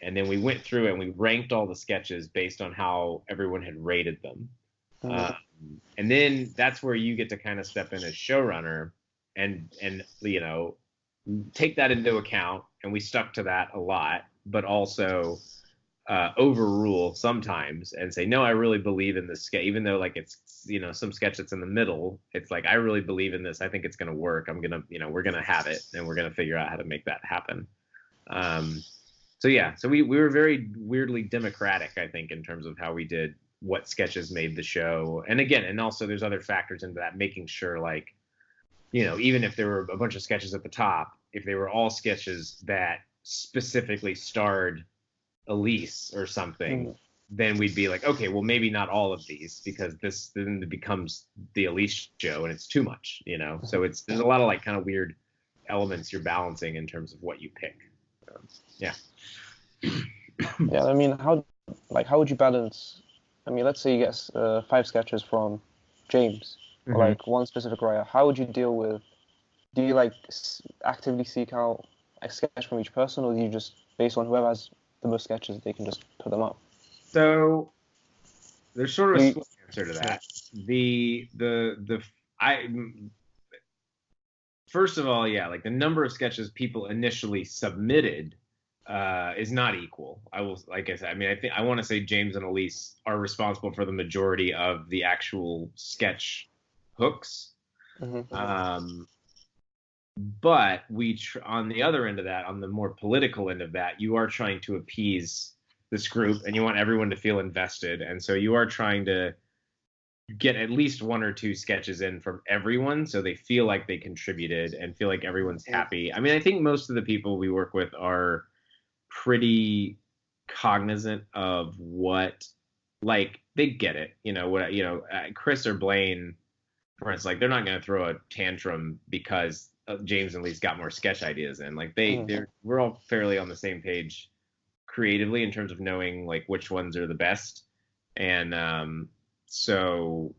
And then we went through and we ranked all the sketches based on how everyone had rated them. And then that's where you get to kind of step in as showrunner and take that into account. And we stuck to that a lot, but also overrule sometimes and say, no, I really believe in this sketch, even though like it's, some sketch that's in the middle. It's like, I really believe in this. I think it's going to work. We're going to have it, and we're going to figure out how to make that happen. So we were very weirdly democratic, I think, in terms of how we did what sketches made the show. And again, and also there's other factors into that, making sure like, even if there were a bunch of sketches at the top, if they were all sketches that specifically starred Elise or something, then we'd be like, okay, well, maybe not all of these, because this then becomes the Elise show and it's too much, So there's a lot of like kind of weird elements you're balancing in terms of what you pick. Yeah. Yeah, I mean, how would you balance? I mean, let's say you get 5 sketches from James, or like one specific writer. How would you deal with? Do you like actively seek out a sketch from each person, or do you just, based on whoever has the most sketches, they can just put them up? So there's sort of a split answer to that. First of all, yeah, like the number of sketches people initially submitted is not equal. I want to say James and Elise are responsible for the majority of the actual sketch hooks. But on the other end of that, on the more political end of that, you are trying to appease this group, and you want everyone to feel invested. And so you are trying to get at least 1 or 2 sketches in from everyone, so they feel like they contributed and feel like everyone's happy. I mean, I think most of the people we work with are pretty cognizant of what, like, they get it. Chris or Blaine, for instance, like, they're not going to throw a tantrum because James and Lee's got more sketch ideas in. Like, we're all fairly on the same page creatively in terms of knowing like which ones are the best. And so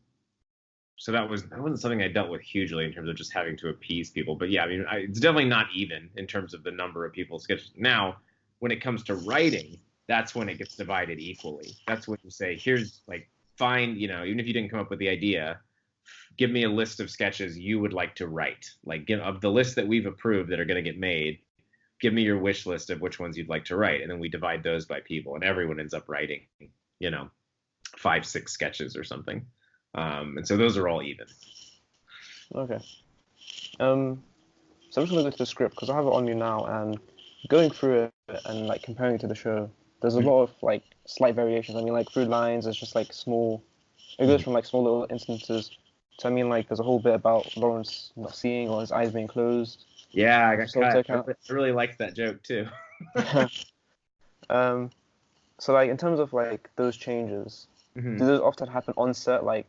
that wasn't something I dealt with hugely in terms of just having to appease people. But yeah, I mean, it's definitely not even in terms of the number of people sketches. Now, when it comes to writing, that's when it gets divided equally. That's when you say, here's like, find, even if you didn't come up with the idea, give me a list of sketches you would like to write. Like, of the list that we've approved that are going to get made, give me your wish list of which ones you'd like to write, and then we divide those by people, and everyone ends up writing, 5, 6 sketches or something. And so those are all even. Okay. So I'm just gonna go to the script because I have it on me now, and going through it and like comparing it to the show, there's a lot of like slight variations. I mean, like through lines, it's just like small. It goes from like small little instances to, I mean, like there's a whole bit about Lawrence not seeing or his eyes being closed. Yeah, I got cut. Account. I really liked that joke too. So like in terms of like those changes, do those often happen on set, like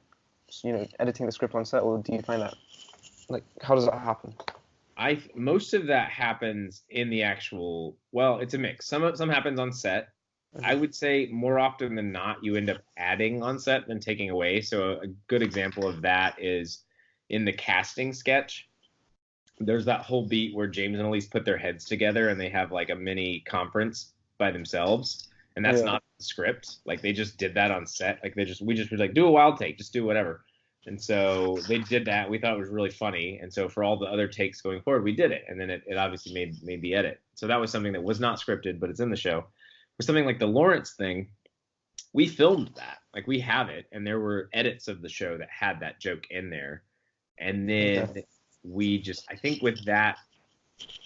editing the script on set, or do you find that like how does that happen? Most of that happens in the actual. Well, it's a mix. Some happens on set. I would say more often than not, you end up adding on set than taking away. So a good example of that is in the casting sketch. There's that whole beat where James and Elise put their heads together and they have like a mini conference by themselves, and that's not the script. Like they just did that on set. Like we just were like, do a wild take, just do whatever. And so they did that. We thought it was really funny. And so for all the other takes going forward, we did it. And then it obviously made the edit. So that was something that was not scripted, but it's in the show. For something like the Lawrence thing, we filmed that. Like we have it. And there were edits of the show that had that joke in there. And then I think with that,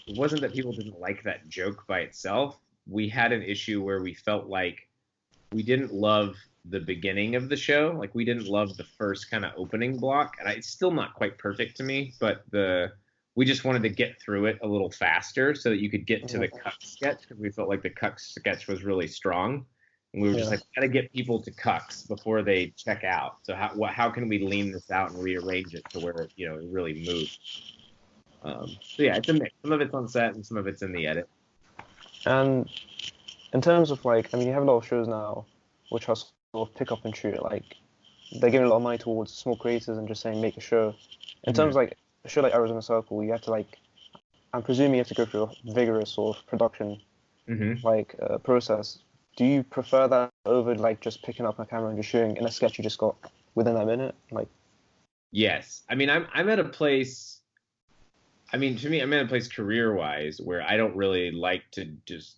it wasn't that people didn't like that joke by itself. We had an issue where we felt like we didn't love the beginning of the show. Like we didn't love the first kind of opening block, and it's still not quite perfect to me, but we just wanted to get through it a little faster so that you could get to the cuck sketch, because we felt like the cuck sketch was really strong, and we were just like, we gotta get people to cucks before they check out. So how can we lean this out and rearrange it to where it really moves? So yeah, it's a mix. Some of it's on set and some of it's in the edit. And in terms of like, I mean, you have a lot of shows now which are sort of pick up and shoot. Like they're giving a lot of money towards small creators and just saying make a show. In terms of like a show like Arizona Circle, you have to like, I'm presuming you have to go through a vigorous sort of production process. Do you prefer that over like just picking up a camera and just shooting in a sketch you just got within that minute? Like, yes, I mean I'm at a place. I mean, to me, I'm at a place career-wise where I don't really like to just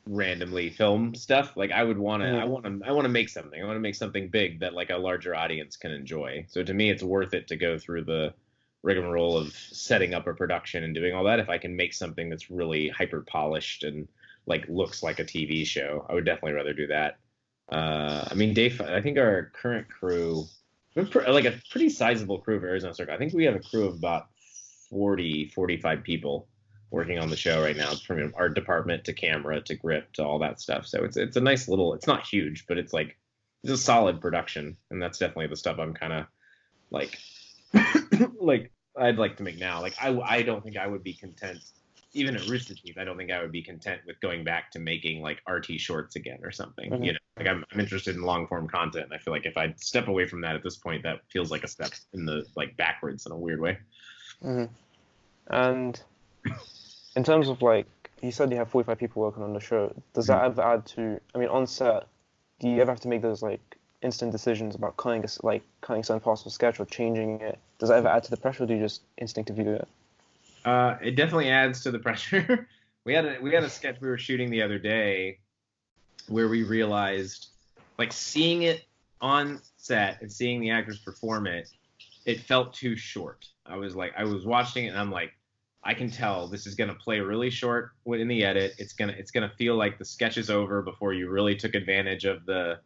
randomly film stuff. Like I want to make something. I want to make something big that like a larger audience can enjoy. So to me, it's worth it to go through the rigmarole of setting up a production and doing all that if I can make something that's really hyper polished and like looks like a TV show. I would definitely rather do that. I mean, Dave, I think our current crew, like a pretty sizable crew of Arizona Circle. I think we have a crew of about 45 people working on the show right now, from art department to camera to grip to all that stuff. So it's a nice little, it's not huge, but it's a solid production, and that's definitely the stuff I'm kind of like like I'd like to make now. Like I don't think I would be content, even at Rooster Teeth, I don't think I would be content with going back to making like RT shorts again or something. Like I'm interested in long form content, and I feel like if I step away from that at this point, that feels like a step in the like backwards in a weird way. And in terms of like, you said you have 45 people working on the show. Does that ever add to? I mean, on set, do you ever have to make those like instant decisions about cutting certain parts of the sketch or changing it? Does that ever add to the pressure, or do you just instinctively do it? It definitely adds to the pressure. we had a sketch we were shooting the other day where we realized, like, seeing it on set and seeing the actors perform it, it felt too short. I was watching it and I'm like, I can tell this is gonna play really short in the edit. It's gonna feel like the sketch is over before you really took advantage of the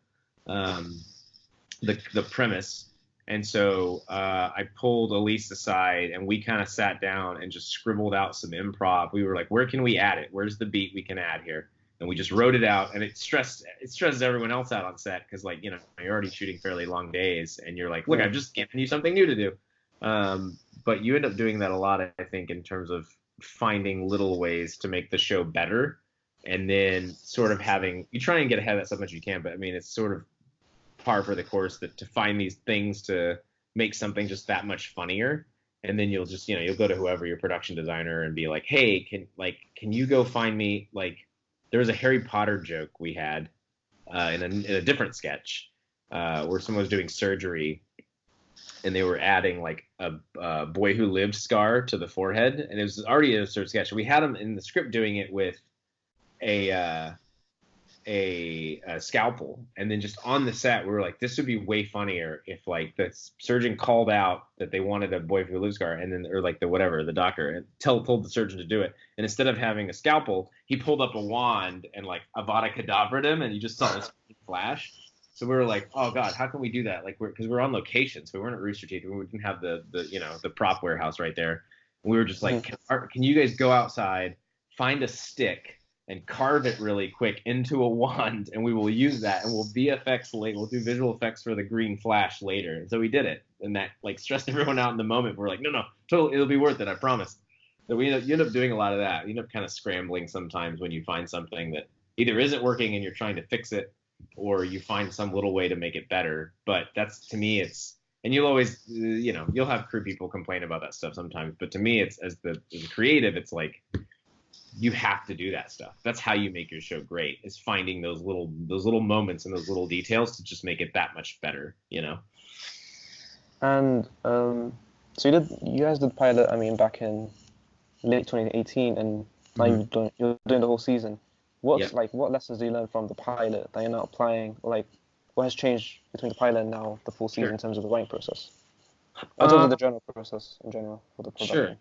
premise. And so I pulled Elise aside and we kind of sat down and just scribbled out some improv. We were like, where can we add it? Where's the beat we can add here? And we just wrote it out, and it stresses everyone else out on set because, like, you're already shooting fairly long days, and you're like, look, I've just given you something new to do. But you end up doing that a lot, I think, in terms of finding little ways to make the show better, and then sort of you try and get ahead of that stuff as much as you can. But I mean, it's sort of par for the course that to find these things to make something just that much funnier. And then you'll just, you'll go to whoever your production designer and be like, hey, can you go find me, like, there was a Harry Potter joke we had in a different sketch where someone was doing surgery, and they were adding like a boy who lived scar to the forehead, and it was already a absurd sketch. We had him in the script doing it with a a scalpel, and then just on the set we were like, this would be way funnier if like the surgeon called out that they wanted a boy who lives scar, and then or like the doctor and told the surgeon to do it, and instead of having a scalpel he pulled up a wand and like Avada Kedavra him, and you just saw this flash. So we were like, oh god, how can we do that? Like because we're on location, so we weren't at Rooster Teeth, we didn't have the the prop warehouse right there. And we were just like, can you guys go outside, find a stick and carve it really quick into a wand, and we will use that, and we'll VFX later. We'll do visual effects for the green flash later. And so we did it, and that like stressed everyone out in the moment. We're like, no, totally, it'll be worth it, I promise. So you end up doing a lot of that. You end up kind of scrambling sometimes when you find something that either isn't working and you're trying to fix it, or you find some little way to make it better. But that's, to me, it's, and you'll always, you'll have crew people complain about that stuff sometimes. But to me, it's as a creative, it's like, you have to do that stuff. That's how you make your show great, is finding those little moments and those little details to just make it that much better, And so you guys did pilot, I mean, back in late 2018, and now you're doing the whole season. What lessons do you learn from the pilot that you're now applying? Or like, what has changed between the pilot and now the full season in terms of the writing process? In terms of the general process in general for the production. Sure.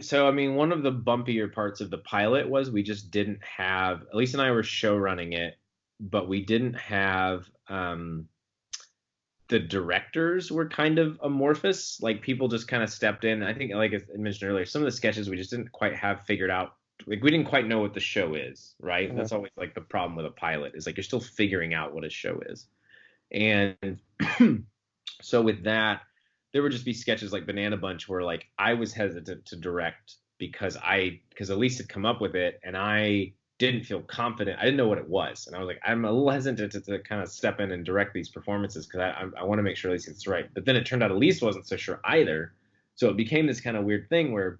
So I mean, one of the bumpier parts of the pilot was we just didn't have, Elise and I were show running it, but we didn't have the directors were kind of amorphous. Like people just kind of stepped in. I think, like I mentioned earlier, some of the sketches we just didn't quite have figured out. Like we didn't quite know what the show is, right? That's always like the problem with a pilot, is like you're still figuring out what a show is. And so with that, there would just be sketches like Banana Bunch where like I was hesitant to direct because Elise had come up with it and I didn't feel confident. I didn't know what it was. And I was like, I'm a little hesitant to kind of step in and direct these performances because I want to make sure Elise gets it right. But then it turned out Elise wasn't so sure either. So it became this kind of weird thing where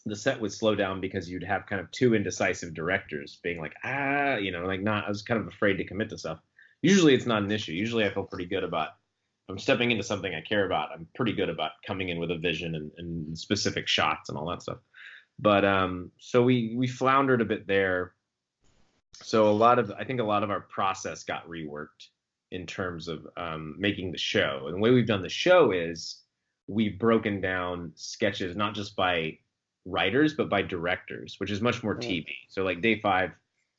the set would slow down because you'd have kind of two indecisive directors being like, I was kind of afraid to commit to stuff. Usually it's not an issue. Usually I feel pretty good about, if I'm stepping into something I care about, I'm pretty good about coming in with a vision and specific shots and all that stuff. But so we floundered a bit there. So I think a lot of our process got reworked in terms of making the show. And the way we've done the show is we've broken down sketches not just by writers but by directors, which is much more TV. So like Day 5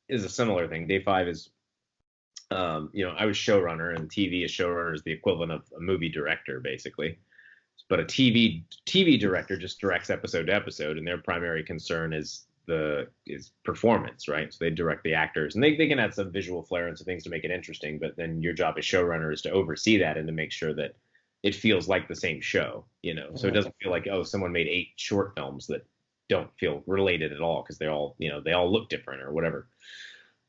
is a similar thing. Day 5 is I was showrunner, and TV is showrunner is the equivalent of a movie director basically. But a TV director just directs episode to episode, and their primary concern is performance, right? So they direct the actors, and they can add some visual flair and some things to make it interesting, but then your job as showrunner is to oversee that and to make sure that it feels like the same show, so it doesn't feel like, oh, someone made 8 short films that don't feel related at all because they all look different or whatever.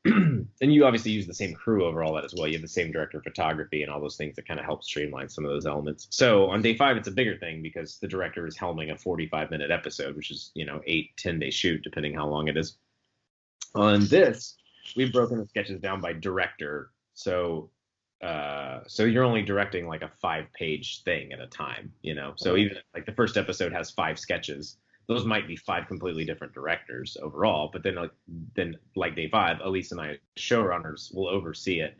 And you obviously use the same crew over all that as well. You have the same director of photography and all those things that kind of help streamline some of those elements. So on Day 5, it's a bigger thing because the director is helming a 45-minute episode, which is 8-10-day shoot depending how long it is. On this, we've broken the sketches down by director, so you're only directing like a 5-page thing at a time, so even like the first episode has 5 sketches, those might be 5 completely different directors overall, but then like Day 5, Elise and I, showrunners, will oversee it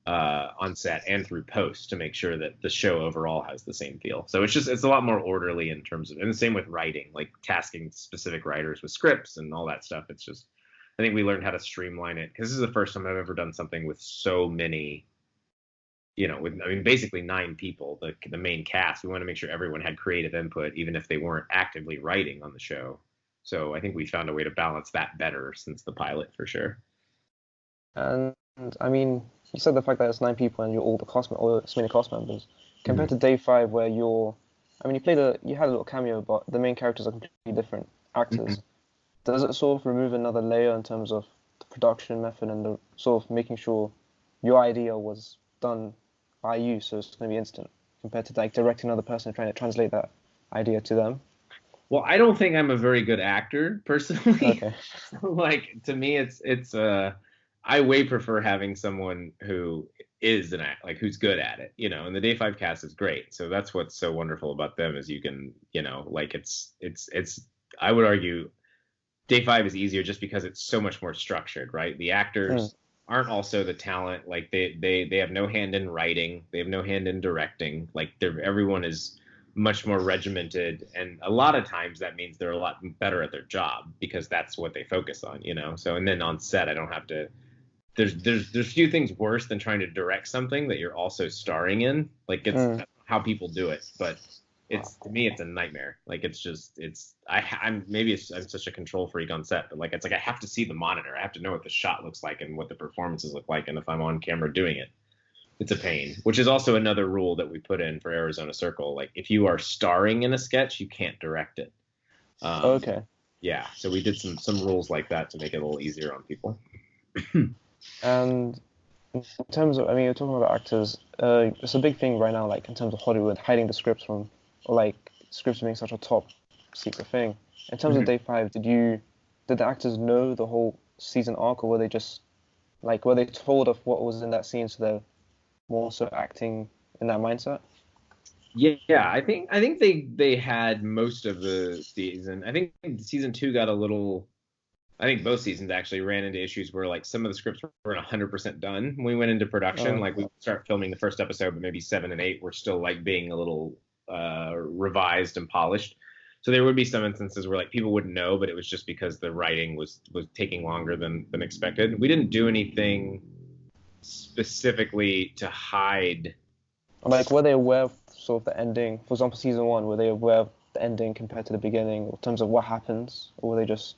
on set and through post to make sure that the show overall has the same feel. So it's a lot more orderly in terms of, and the same with writing, like tasking specific writers with scripts and all that stuff. It's just, I think we learned how to streamline it because this is the first time I've ever done something with so many, basically 9 people, the main cast. We want to make sure everyone had creative input, even if they weren't actively writing on the show. So I think we found a way to balance that better since the pilot, for sure. And I mean, you said the fact that it's 9 people and you're all the cast, or so many cast members, compared to Day 5 where you had a little cameo, but the main characters are completely different actors. Does it sort of remove another layer in terms of the production method and the sort of making sure your idea was done by you, so it's going to be instant, compared to like directing another person and trying to translate that idea to them? Well, I don't think I'm a very good actor personally. Okay. Like, to me, it's I way prefer having someone who is an act, like who's good at it, and the day five cast is great. So that's what's so wonderful about them is you can, like it's I would argue day five is easier just because it's so much more structured, right? The actors aren't also the talent, like they have no hand in writing, they have no hand in directing, like everyone is much more regimented, and a lot of times that means they're a lot better at their job because that's what they focus on, so and then on set I don't have to, there's few things worse than trying to direct something that you're also starring in. Like that's how people do it, but to me it's a nightmare. Like it's just I'm such a control freak on set, but like it's like I have to see the monitor. I have to know what the shot looks like and what the performances look like, and if I'm on camera doing it, it's a pain. Which is also another rule that we put in for Arizona Circle. Like if you are starring in a sketch, you can't direct it. Okay. Yeah, so we did some rules like that to make it a little easier on people. And in terms of, I mean, you're talking about actors. It's a big thing right now, like in terms of Hollywood hiding the scripts from, or like scripts being such a top secret thing. In terms of day five, did the actors know the whole season arc, or were they just like were they told of what was in that scene, so they're more so acting in that mindset? Yeah, I think they had most of the season. I think season two got a little. I think both seasons actually ran into issues where like some of the scripts weren't 100% done when we went into production. Like we start filming the first episode, but maybe 7 and 8 were still like being a little revised and polished. So there would be some instances where like people wouldn't know, but it was just because the writing was taking longer than expected. We didn't do anything specifically to hide. Like, were they aware of sort of the ending? For example, season one, were they aware of the ending compared to the beginning in terms of what happens, or were they just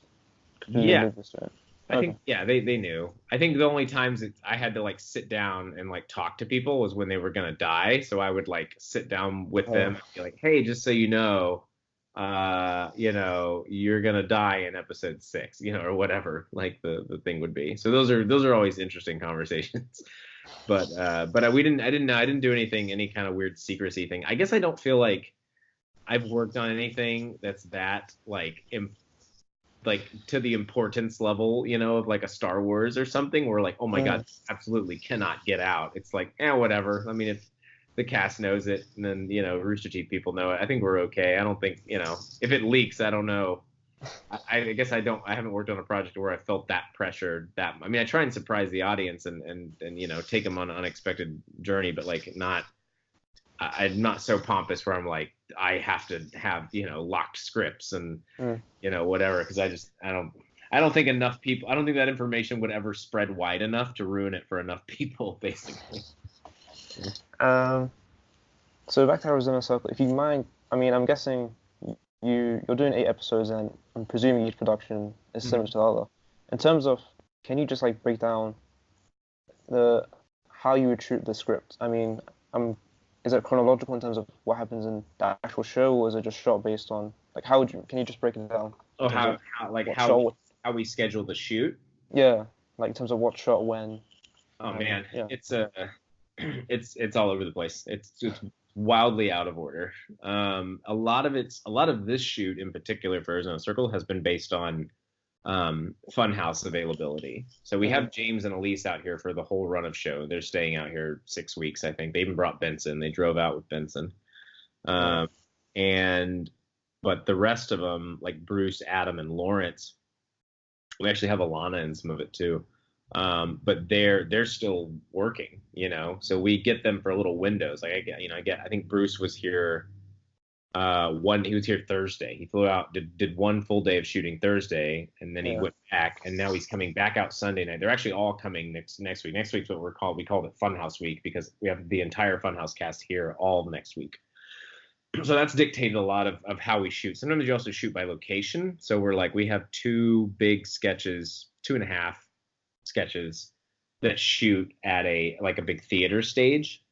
completely oblivious to it? I think they knew. I think the only times that I had to like sit down and like talk to people was when they were gonna die. So I would like sit down with them and be like, hey, just so you know, you're gonna die in episode 6, or whatever like the thing would be. So those are always interesting conversations. But I didn't do any kind of weird secrecy thing. I guess I don't feel like I've worked on anything that's that like to the importance level, of like a Star Wars or something where like, oh my God, absolutely cannot get out. It's like, whatever. I mean, if the cast knows it and then, Rooster Teeth people know it, I think we're okay. I don't think, if it leaks, I don't know. I guess I haven't worked on a project where I felt that pressured I mean, I try and surprise the audience and take them on an unexpected journey, but like I'm not so pompous where I'm like, I have to have, locked scripts and, whatever. Cause I don't think enough people, I don't think that information would ever spread wide enough to ruin it for enough people, basically. So back to Arizona Circle, if you mind, I mean, I'm guessing you're doing 8 episodes and I'm presuming each production is similar to the other. In terms of, can you just like break down how you would shoot the script? I mean, is it chronological in terms of what happens in the actual show, or is it just shot based on like can you just break it down? Oh, how we schedule the shoot? Yeah, like in terms of what shot when. Oh man, yeah. It's all over the place. It's wildly out of order. A lot of this shoot in particular for Arizona Circle has been based on Funhouse availability. So we have James and Elise out here for the whole run of show. They're staying out here 6 weeks, I think. They even brought Benson. They drove out with Benson. But the rest of them, like Bruce, Adam, and Lawrence, we actually have Alana in some of it too. But they're still working, so we get them for little windows. Like I think Bruce was here. He was here Thursday. He flew out, did one full day of shooting Thursday, and then he went back, and now he's coming back out Sunday night. They're actually all coming next week. Next week's what we called it Funhouse Week because we have the entire Funhouse cast here all next week. So that's dictated a lot of how we shoot. Sometimes you also shoot by location. So we have 2 big sketches, 2.5 sketches that shoot at a big theater stage.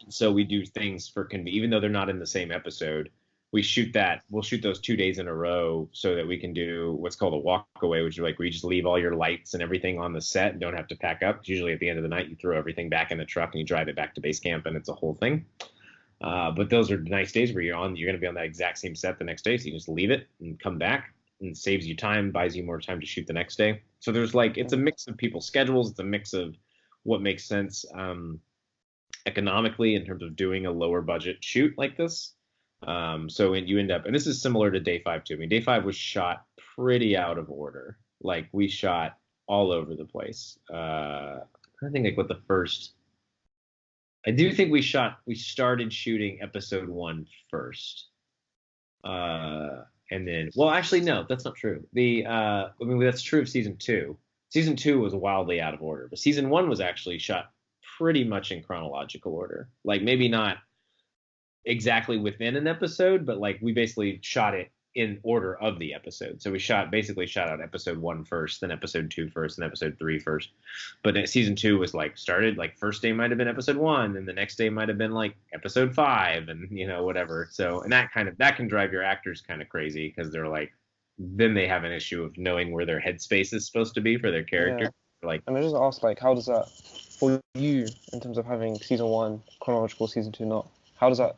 So we do things even though they're not in the same episode, we'll shoot those 2 days in a row so that we can do what's called a walk away, which is like where you just leave all your lights and everything on the set and don't have to pack up. Usually at the end of the night, you throw everything back in the truck and you drive it back to base camp and it's a whole thing. But those are nice days where you're going to be on that exact same set the next day. So you just leave it and come back, and saves you time, buys you more time to shoot the next day. So there's it's a mix of people's schedules. It's a mix of what makes sense economically in terms of doing a lower budget shoot like this. So you end up, and this is similar to day 5 too. I mean, day 5 was shot pretty out of order. Like we shot all over the place. I think like what the first. I do think we started shooting episode 1 first. And then, well, actually, no, that's not true. I mean, that's true of season 2. Season 2 was wildly out of order, but season 1 was actually shot pretty much in chronological order. Like maybe not exactly within an episode, but like we basically shot it in order of the episode. So we basically shot out episode 1 first, then episode 2 first, and episode 3 first. But season 2 was like started like first day might have been episode 1, and the next day might have been like episode 5, and whatever. So and that can drive your actors kind of crazy because they're like, then they have an issue of knowing where their headspace is supposed to be for their character. Yeah. Like, and I just ask, like, how does that for you in terms of having season 1 chronological, season 2 not? How does that,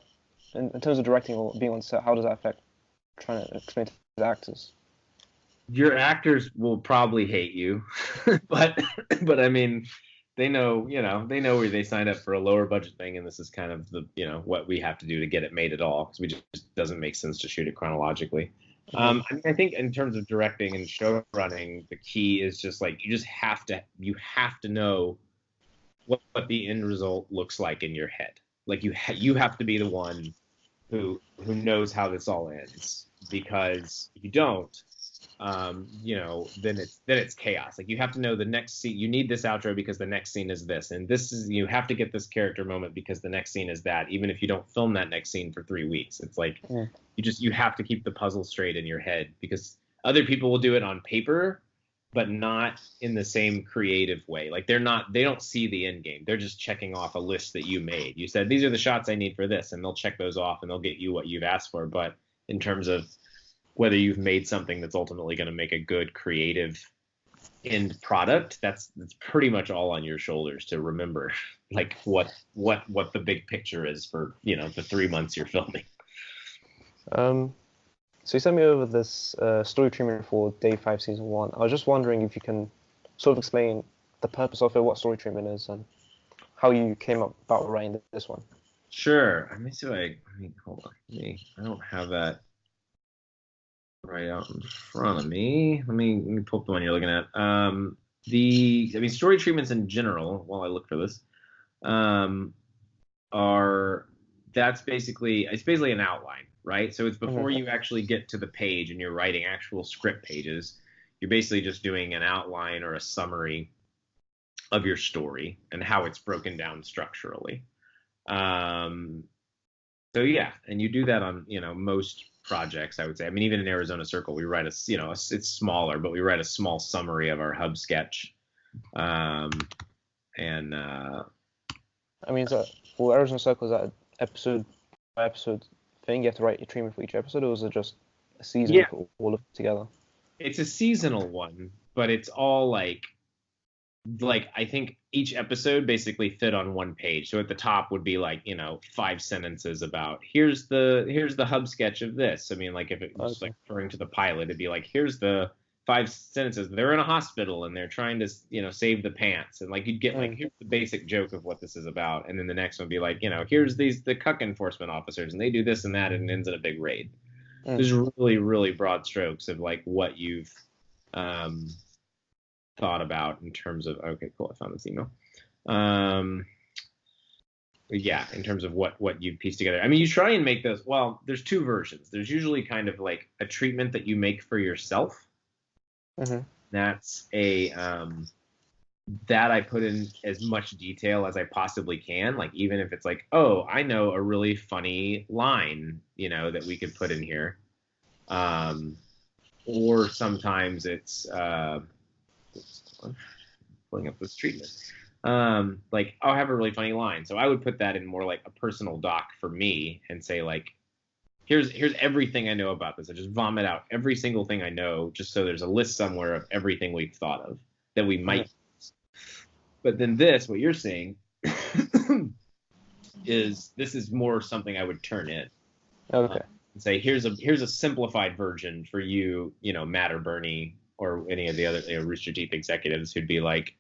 in terms of directing or being on set, how does that affect trying to explain to the actors? Your actors will probably hate you, but I mean, they know where they signed up for a lower budget thing, and this is kind of the what we have to do to get it made at all, because we just doesn't make sense to shoot it chronologically. I mean, I think in terms of directing and show running, the key is just like you have to know what the end result looks like in your head. Like you have to be the one who knows how this all ends, because if you don't, then it's chaos. Like you have to know the next scene. You need this outro because the next scene is this, and you have to get this character moment because the next scene is that. Even if you don't film that next scene for 3 weeks, it's like you have to keep the puzzle straight in your head, because other people will do it on paper, but not in the same creative way. Like they don't see the end game. They're just checking off a list that you made. You said these are the shots I need for this, and they'll check those off and they'll get you what you've asked for. But in terms of whether you've made something that's ultimately going to make a good creative end product, that's pretty much all on your shoulders to remember, like what the big picture is for the 3 months you're filming. So you sent me over this story treatment for day 5 season 1. I was just wondering if you can sort of explain the purpose of it, what story treatment is, and how you came up about writing this one. Sure. Let me see hold on. I don't have that right out in front of me. Let me pull up the one you're looking at. Story treatments in general, while I look for this, it's basically an outline, right? So it's before you actually get to the page and you're writing actual script pages. You're basically just doing an outline or a summary of your story and how it's broken down structurally. So yeah, and you do that on most projects, I would say. I mean, even in Arizona Circle, we write it's smaller, but we write a small summary of our hub sketch. I mean, so for Arizona Circle, is that an episode by episode thing? You have to write your treatment for each episode, or is it just a season for all of it together? It's a seasonal one, but it's all like I think each episode basically fit on one page. So at the top would be 5 sentences about here's the hub sketch of this. I mean, like if it was like referring to the pilot, it'd be like here's the 5 sentences. They're in a hospital and they're trying to save the pants, and like you'd get like here's the basic joke of what this is about, and then the next one would be like here's the cuck enforcement officers and they do this and that, and it ends in a big raid. There's really, really broad strokes of like what you've thought about in terms of okay, cool, I found this email. Yeah, in terms of what you piece together. I mean, you try and make those. Well, there's 2 versions. There's usually kind of like a treatment that you make for yourself. That's that I put in as much detail as I possibly can. Like even if it's like, oh, I know a really funny line, that we could put in here. Or sometimes it's pulling up this treatment. Like I'll have a really funny line, so I would put that in more like a personal doc for me and say like, here's everything I know about this. I just vomit out every single thing I know, just so there's a list somewhere of everything we've thought of that we might use. But then what you're saying is more something I would turn in. Okay. And say here's a simplified version for you, Matt or Bernie or any of the other Rooster Teeth executives who'd be like,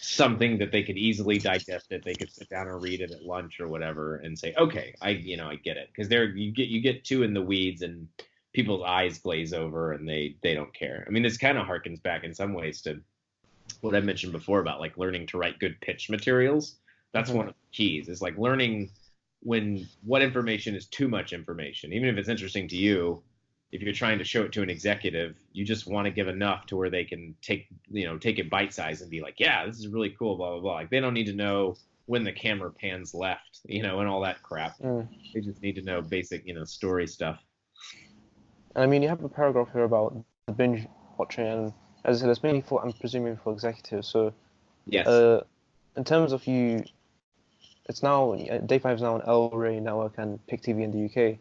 something that they could easily digest it. They could sit down and read it at lunch or whatever and say, okay, I get it. Because you get too in the weeds and people's eyes glaze over and they don't care. I mean, this kind of harkens back in some ways to what I mentioned before about like learning to write good pitch materials. That's one of the keys, is like learning what information is too much information. Even if it's interesting to you, if you're trying to show it to an executive, you just want to give enough to where they can take it bite size and be like, yeah, this is really cool, blah blah blah. Like they don't need to know when the camera pans left, and all that crap. They just need to know basic, story stuff. I mean, you have a paragraph here about the binge watching, and as I said, it's mainly for, I'm presuming, for executives. So, yes, in terms of you, it's now Day 5 is now on El Rey Network and Pick TV in the UK.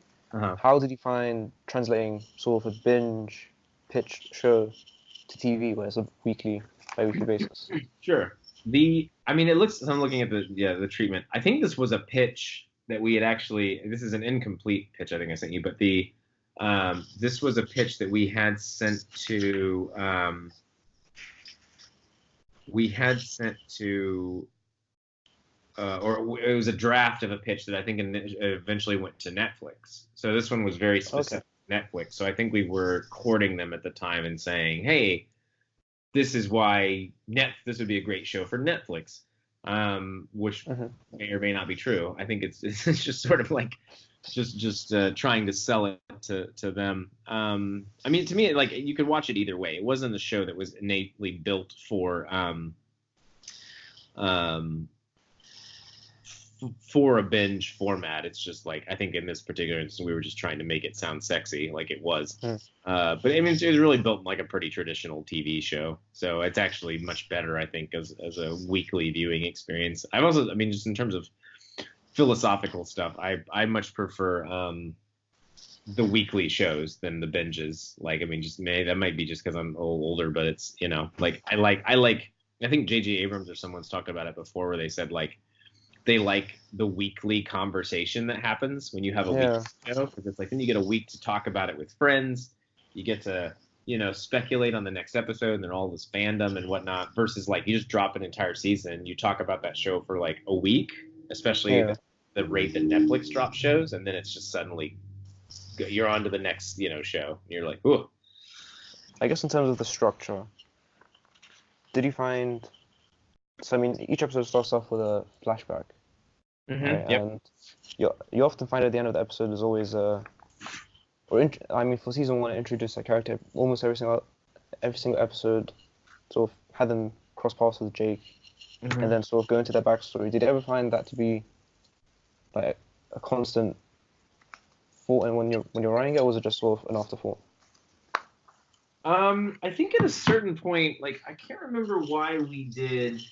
How did you find translating sort of a binge pitched show to TV, where it's a bi-weekly basis? Sure. It looks. I'm looking at the treatment. I think this was a pitch that we had actually. This is an incomplete pitch. I think I sent you, but this was a pitch that we had sent to. Or it was a draft of a pitch that I think eventually went to Netflix. So this one was very specific to Netflix. So I think we were courting them at the time and saying, hey, this is why this would be a great show for Netflix, which may or may not be true. I think it's just sort of like just trying to sell it to them. I mean, to me, like you could watch it either way. It wasn't a show that was innately built for a binge format. It's just like, I think in this particular instance, we were just trying to make it sound sexy, like it was. But I mean, it was really built like a pretty traditional TV show. So it's actually much better, I think, as a weekly viewing experience. I've also, I mean, just in terms of philosophical stuff, I much prefer the weekly shows than the binges. Like, I mean, that might be just because I'm a little older, but it's, like I think J.J. Abrams or someone's talked about it before, where they said like they like the weekly conversation that happens when you have a weekly show, because it's like then you get a week to talk about it with friends. You get to speculate on the next episode and then all this fandom and whatnot, versus like you just drop an entire season, you talk about that show for like a week, especially the rate that Netflix drops shows, and then it's just suddenly you're on to the next show. You're like, ooh. I guess in terms of the structure, did you find? So I mean, each episode starts off with a flashback, right? Yep. And you often find at the end of the episode there's always for season 1, it introduced a character. Almost every single episode sort of had them cross paths with Jake, and then sort of go into their backstory. Did you ever find that to be like a constant thought, and when you're writing it, or was it just sort of an afterthought? I think at a certain point, like I can't remember why we did.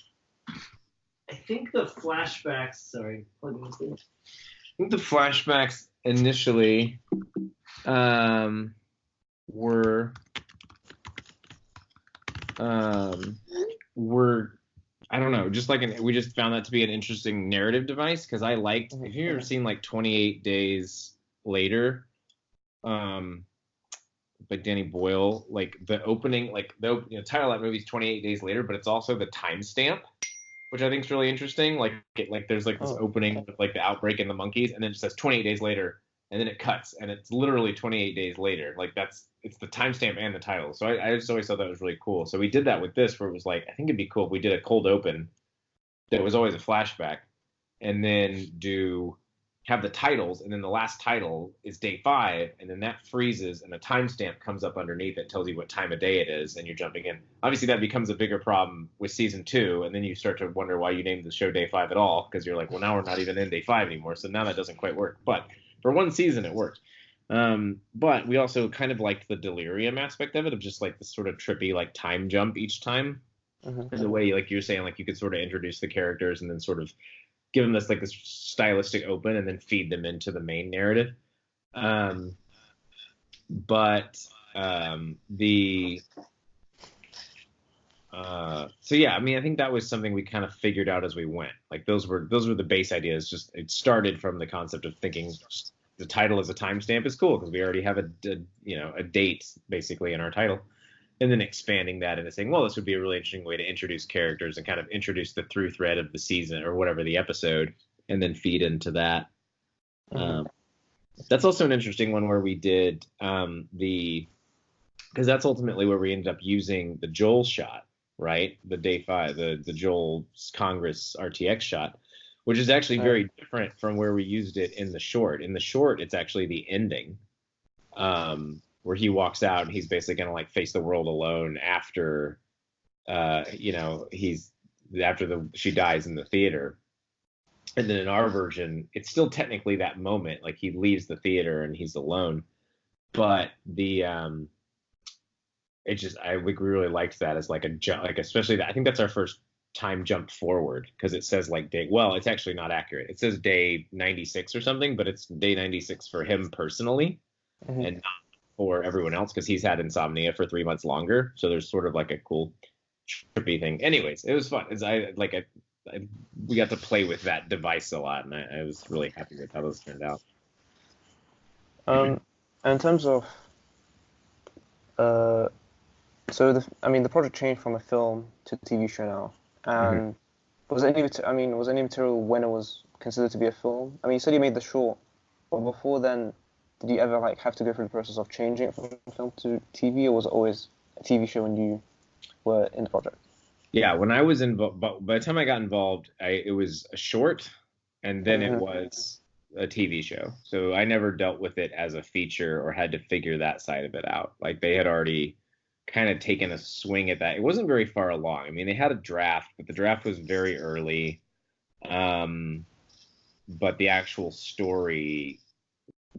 I think the flashbacks. Sorry, I think the flashbacks initially were I don't know, just like we just found that to be an interesting narrative device, because I liked. Have you ever seen like 28 Days Later? By Danny Boyle, like the opening, like the title of that movie is 28 Days Later, but it's also the timestamp, which I think is really interesting. Like there's like this opening with like the outbreak and the monkeys, and then it says 28 days later, and then it cuts, and it's literally 28 days later. Like it's the timestamp and the title. So I just always thought that was really cool. So we did that with this, where it was like, I think it'd be cool if we did a cold open that was always a flashback, and then have the titles, and then the last title is day 5, and then that freezes, and a timestamp comes up underneath that tells you what time of day it is, and you're jumping in. Obviously, that becomes a bigger problem with season 2, and then you start to wonder why you named the show Day 5 at all, because you're like, well, now we're not even in day 5 anymore, so now that doesn't quite work. But for one season, it worked. But we also kind of liked the delirium aspect of it, of just like this sort of trippy like time jump each time, and the way, like you're saying, like you could sort of introduce the characters and then sort of give them this stylistic open and then feed them into the main narrative. So yeah, I mean, I think that was something we kind of figured out as we went. Like those were the base ideas. Just it started from the concept of thinking the title as a timestamp is cool, because we already have a date basically in our title. and then expanding that into saying, well, this would be a really interesting way to introduce characters and kind of introduce the through thread of the season or whatever the episode, and then feed into that. Mhm. That's also an interesting one where we did because that's ultimately where we ended up using the Joel shot, right? The day 5, the Joel Congress RTX shot, which is actually very different from where we used it in the short. In the short, it's actually the ending, where he walks out and he's basically gonna like face the world alone after, he's after she dies in the theater. And then in our version, it's still technically that moment, like he leaves the theater and he's alone. But it just we really liked that as like a jump, like especially that I think that's our first time jump forward because it says like day. Well, it's actually not accurate. It says day 96 or something, but it's day 96 for him personally, and not for everyone else because he's had insomnia for 3 months longer. So there's sort of like a cool trippy thing. Anyways, it was fun. We got to play with that device a lot, and I was really happy with how those turned out. And in terms of, the project changed from a film to a TV show now. And was any material when it was considered to be a film? I mean, you said you made the short, but before then, did you ever like have to go through the process of changing it from film to TV, or was it always a TV show when you were in the project? Yeah, when I was involved, but by the time I got involved, it was a short, and then it was a TV show. So I never dealt with it as a feature or had to figure that side of it out. Like they had already kind of taken a swing at that. It wasn't very far along. I mean, they had a draft, but the draft was very early. But the actual story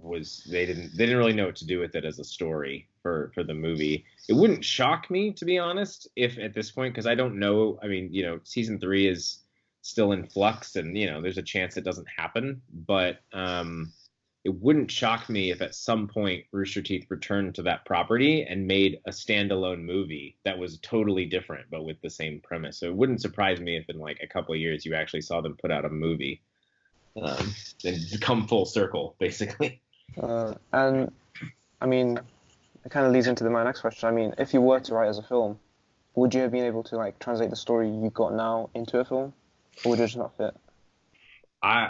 was they didn't really know what to do with it as a story for the movie. It wouldn't shock me, to be honest, if at this point, because I don't know. I mean, season 3 is still in flux, and there's a chance it doesn't happen. But it wouldn't shock me if at some point Rooster Teeth returned to that property and made a standalone movie that was totally different, but with the same premise. So it wouldn't surprise me if in like a couple of years you actually saw them put out a movie, and come full circle, basically. And I mean, it kind of leads into my next question. I mean, if you were to write as a film, would you have been able to like translate the story you got now into a film, or would it just not fit? I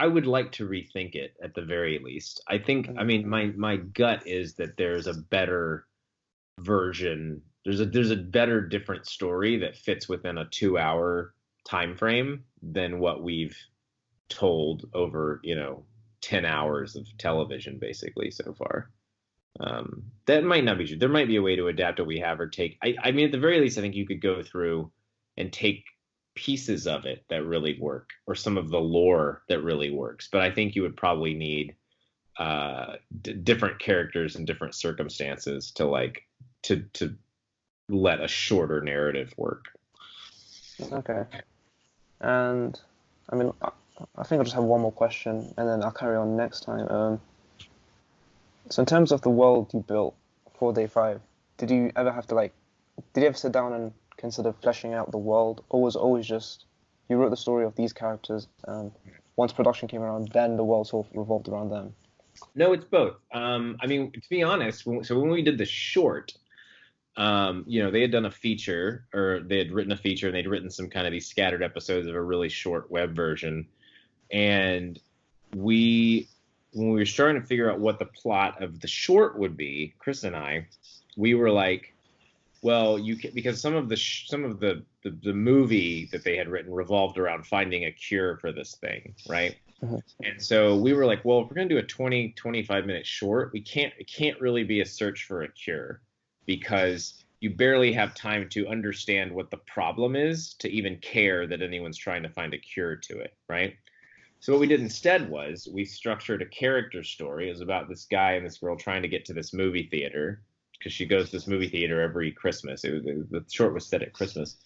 would like to rethink it at the very least. I think I mean my gut is that there's a better version. There's a better different story that fits within a 2-hour time frame than what we've told over 10 hours of television basically so far. That might not be true. There might be a way to adapt what we have or take. I mean, at the very least, I think you could go through and take pieces of it that really work, or some of the lore that really works. But I think you would probably need different characters and different circumstances to to let a shorter narrative work. Okay. And I mean, I think I'll just have one more question, and then I'll carry on next time. So in terms of the world you built for Day 5, did you ever sit down and consider fleshing out the world, or was it always just you wrote the story of these characters, and once production came around, then the world sort of revolved around them? No, it's both. I mean, to be honest, when we did the short, they had done a feature, or they had written a feature, and they'd written some kind of these scattered episodes of a really short web version. And when we were starting to figure out what the plot of the short would be, Chris and I, we were like, well, because some of the movie that they had written revolved around finding a cure for this thing, right? And so we were like, well, if we're going to do a 25-minute short, it can't really be a search for a cure, because you barely have time to understand what the problem is to even care that anyone's trying to find a cure to it, right? So what we did instead was we structured a character story. It was about this guy and this girl trying to get to this movie theater, because she goes to this movie theater every Christmas. The short was set at Christmas.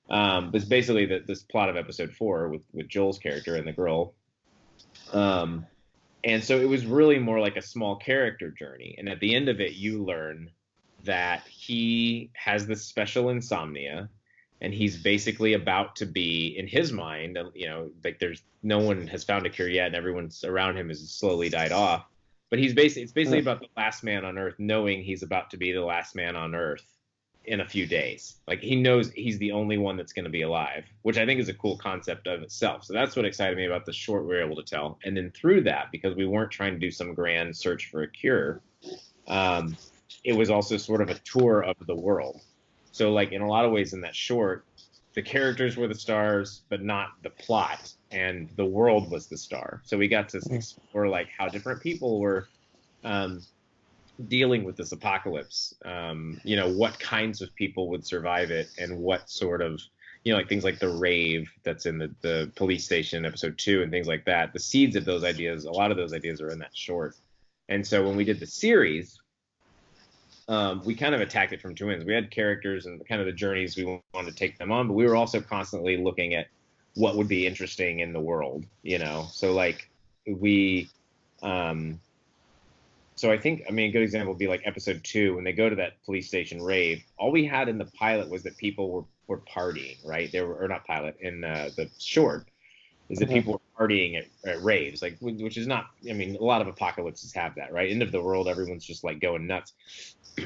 It's basically this plot of episode 4 with Joel's character and the girl. And so it was really more like a small character journey. And at the end of it, you learn that he has this special insomnia, and he's basically about to be, in his mind, like there's no one has found a cure yet, and everyone's around him has slowly died off. But it's basically No. about the last man on Earth knowing he's about to be the last man on Earth in a few days. Like he knows he's the only one that's going to be alive, which I think is a cool concept of itself. So that's what excited me about the short we were able to tell. And then through that, because we weren't trying to do some grand search for a cure, it was also sort of a tour of the world. So like in a lot of ways in that short, the characters were the stars, but not the plot, and the world was the star. So we got to explore like how different people were dealing with this apocalypse. What kinds of people would survive it, and what sort of like things like the rave that's in the police station in episode 2 and things like that. The seeds of those ideas, a lot of those ideas are in that short. And so when we did the series, we kind of attacked it from two ends. We had characters and kind of the journeys we wanted to take them on, but we were also constantly looking at what would be interesting in the world, So like so I think, a good example would be like episode 2 when they go to that police station rave. All we had in the pilot was that people were partying, right? Or not pilot, in the short, is that people were partying at raves, like, which is not, a lot of apocalypses have that, right? End of the world, everyone's just like going nuts.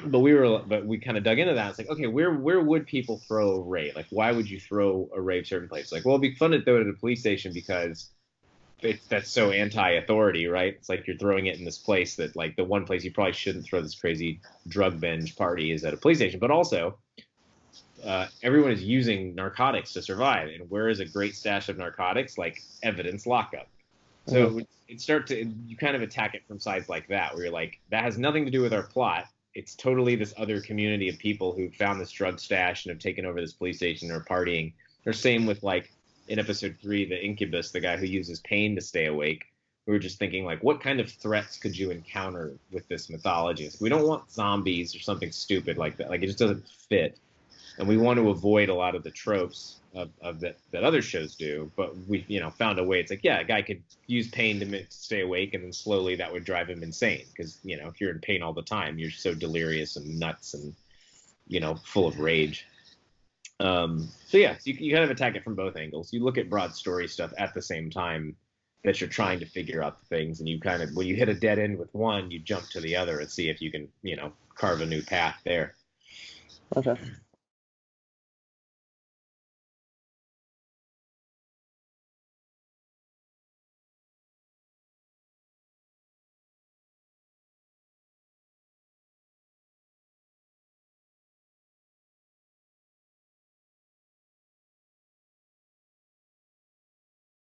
But we kind of dug into that. It's like, okay, where would people throw a rave? Like, why would you throw a rave certain place? Like, well, it'd be fun to throw it at a police station because that's so anti-authority, right? It's like you're throwing it in this place that, like, the one place you probably shouldn't throw this crazy drug binge party is at a police station. But also, everyone is using narcotics to survive, and where is a great stash of narcotics? Like evidence lockup. So you kind of attack it from sides like that, where you're like, that has nothing to do with our plot. It's totally this other community of people who found this drug stash and have taken over this police station or partying. Or same with, like, in episode 3, the incubus, the guy who uses pain to stay awake. We were just thinking, like, what kind of threats could you encounter with this mythology? It's, we don't want zombies or something stupid like that. Like, it just doesn't fit. And we want to avoid a lot of the tropes of that other shows do. But we, found a way. It's like, yeah, a guy could use pain to stay awake, and then slowly that would drive him insane. Because, if you're in pain all the time, you're so delirious and nuts and, full of rage. So yeah, so you kind of attack it from both angles. You look at broad story stuff at the same time that you're trying to figure out the things, and you kind of, when you hit a dead end with one, you jump to the other and see if you can, carve a new path there. Okay.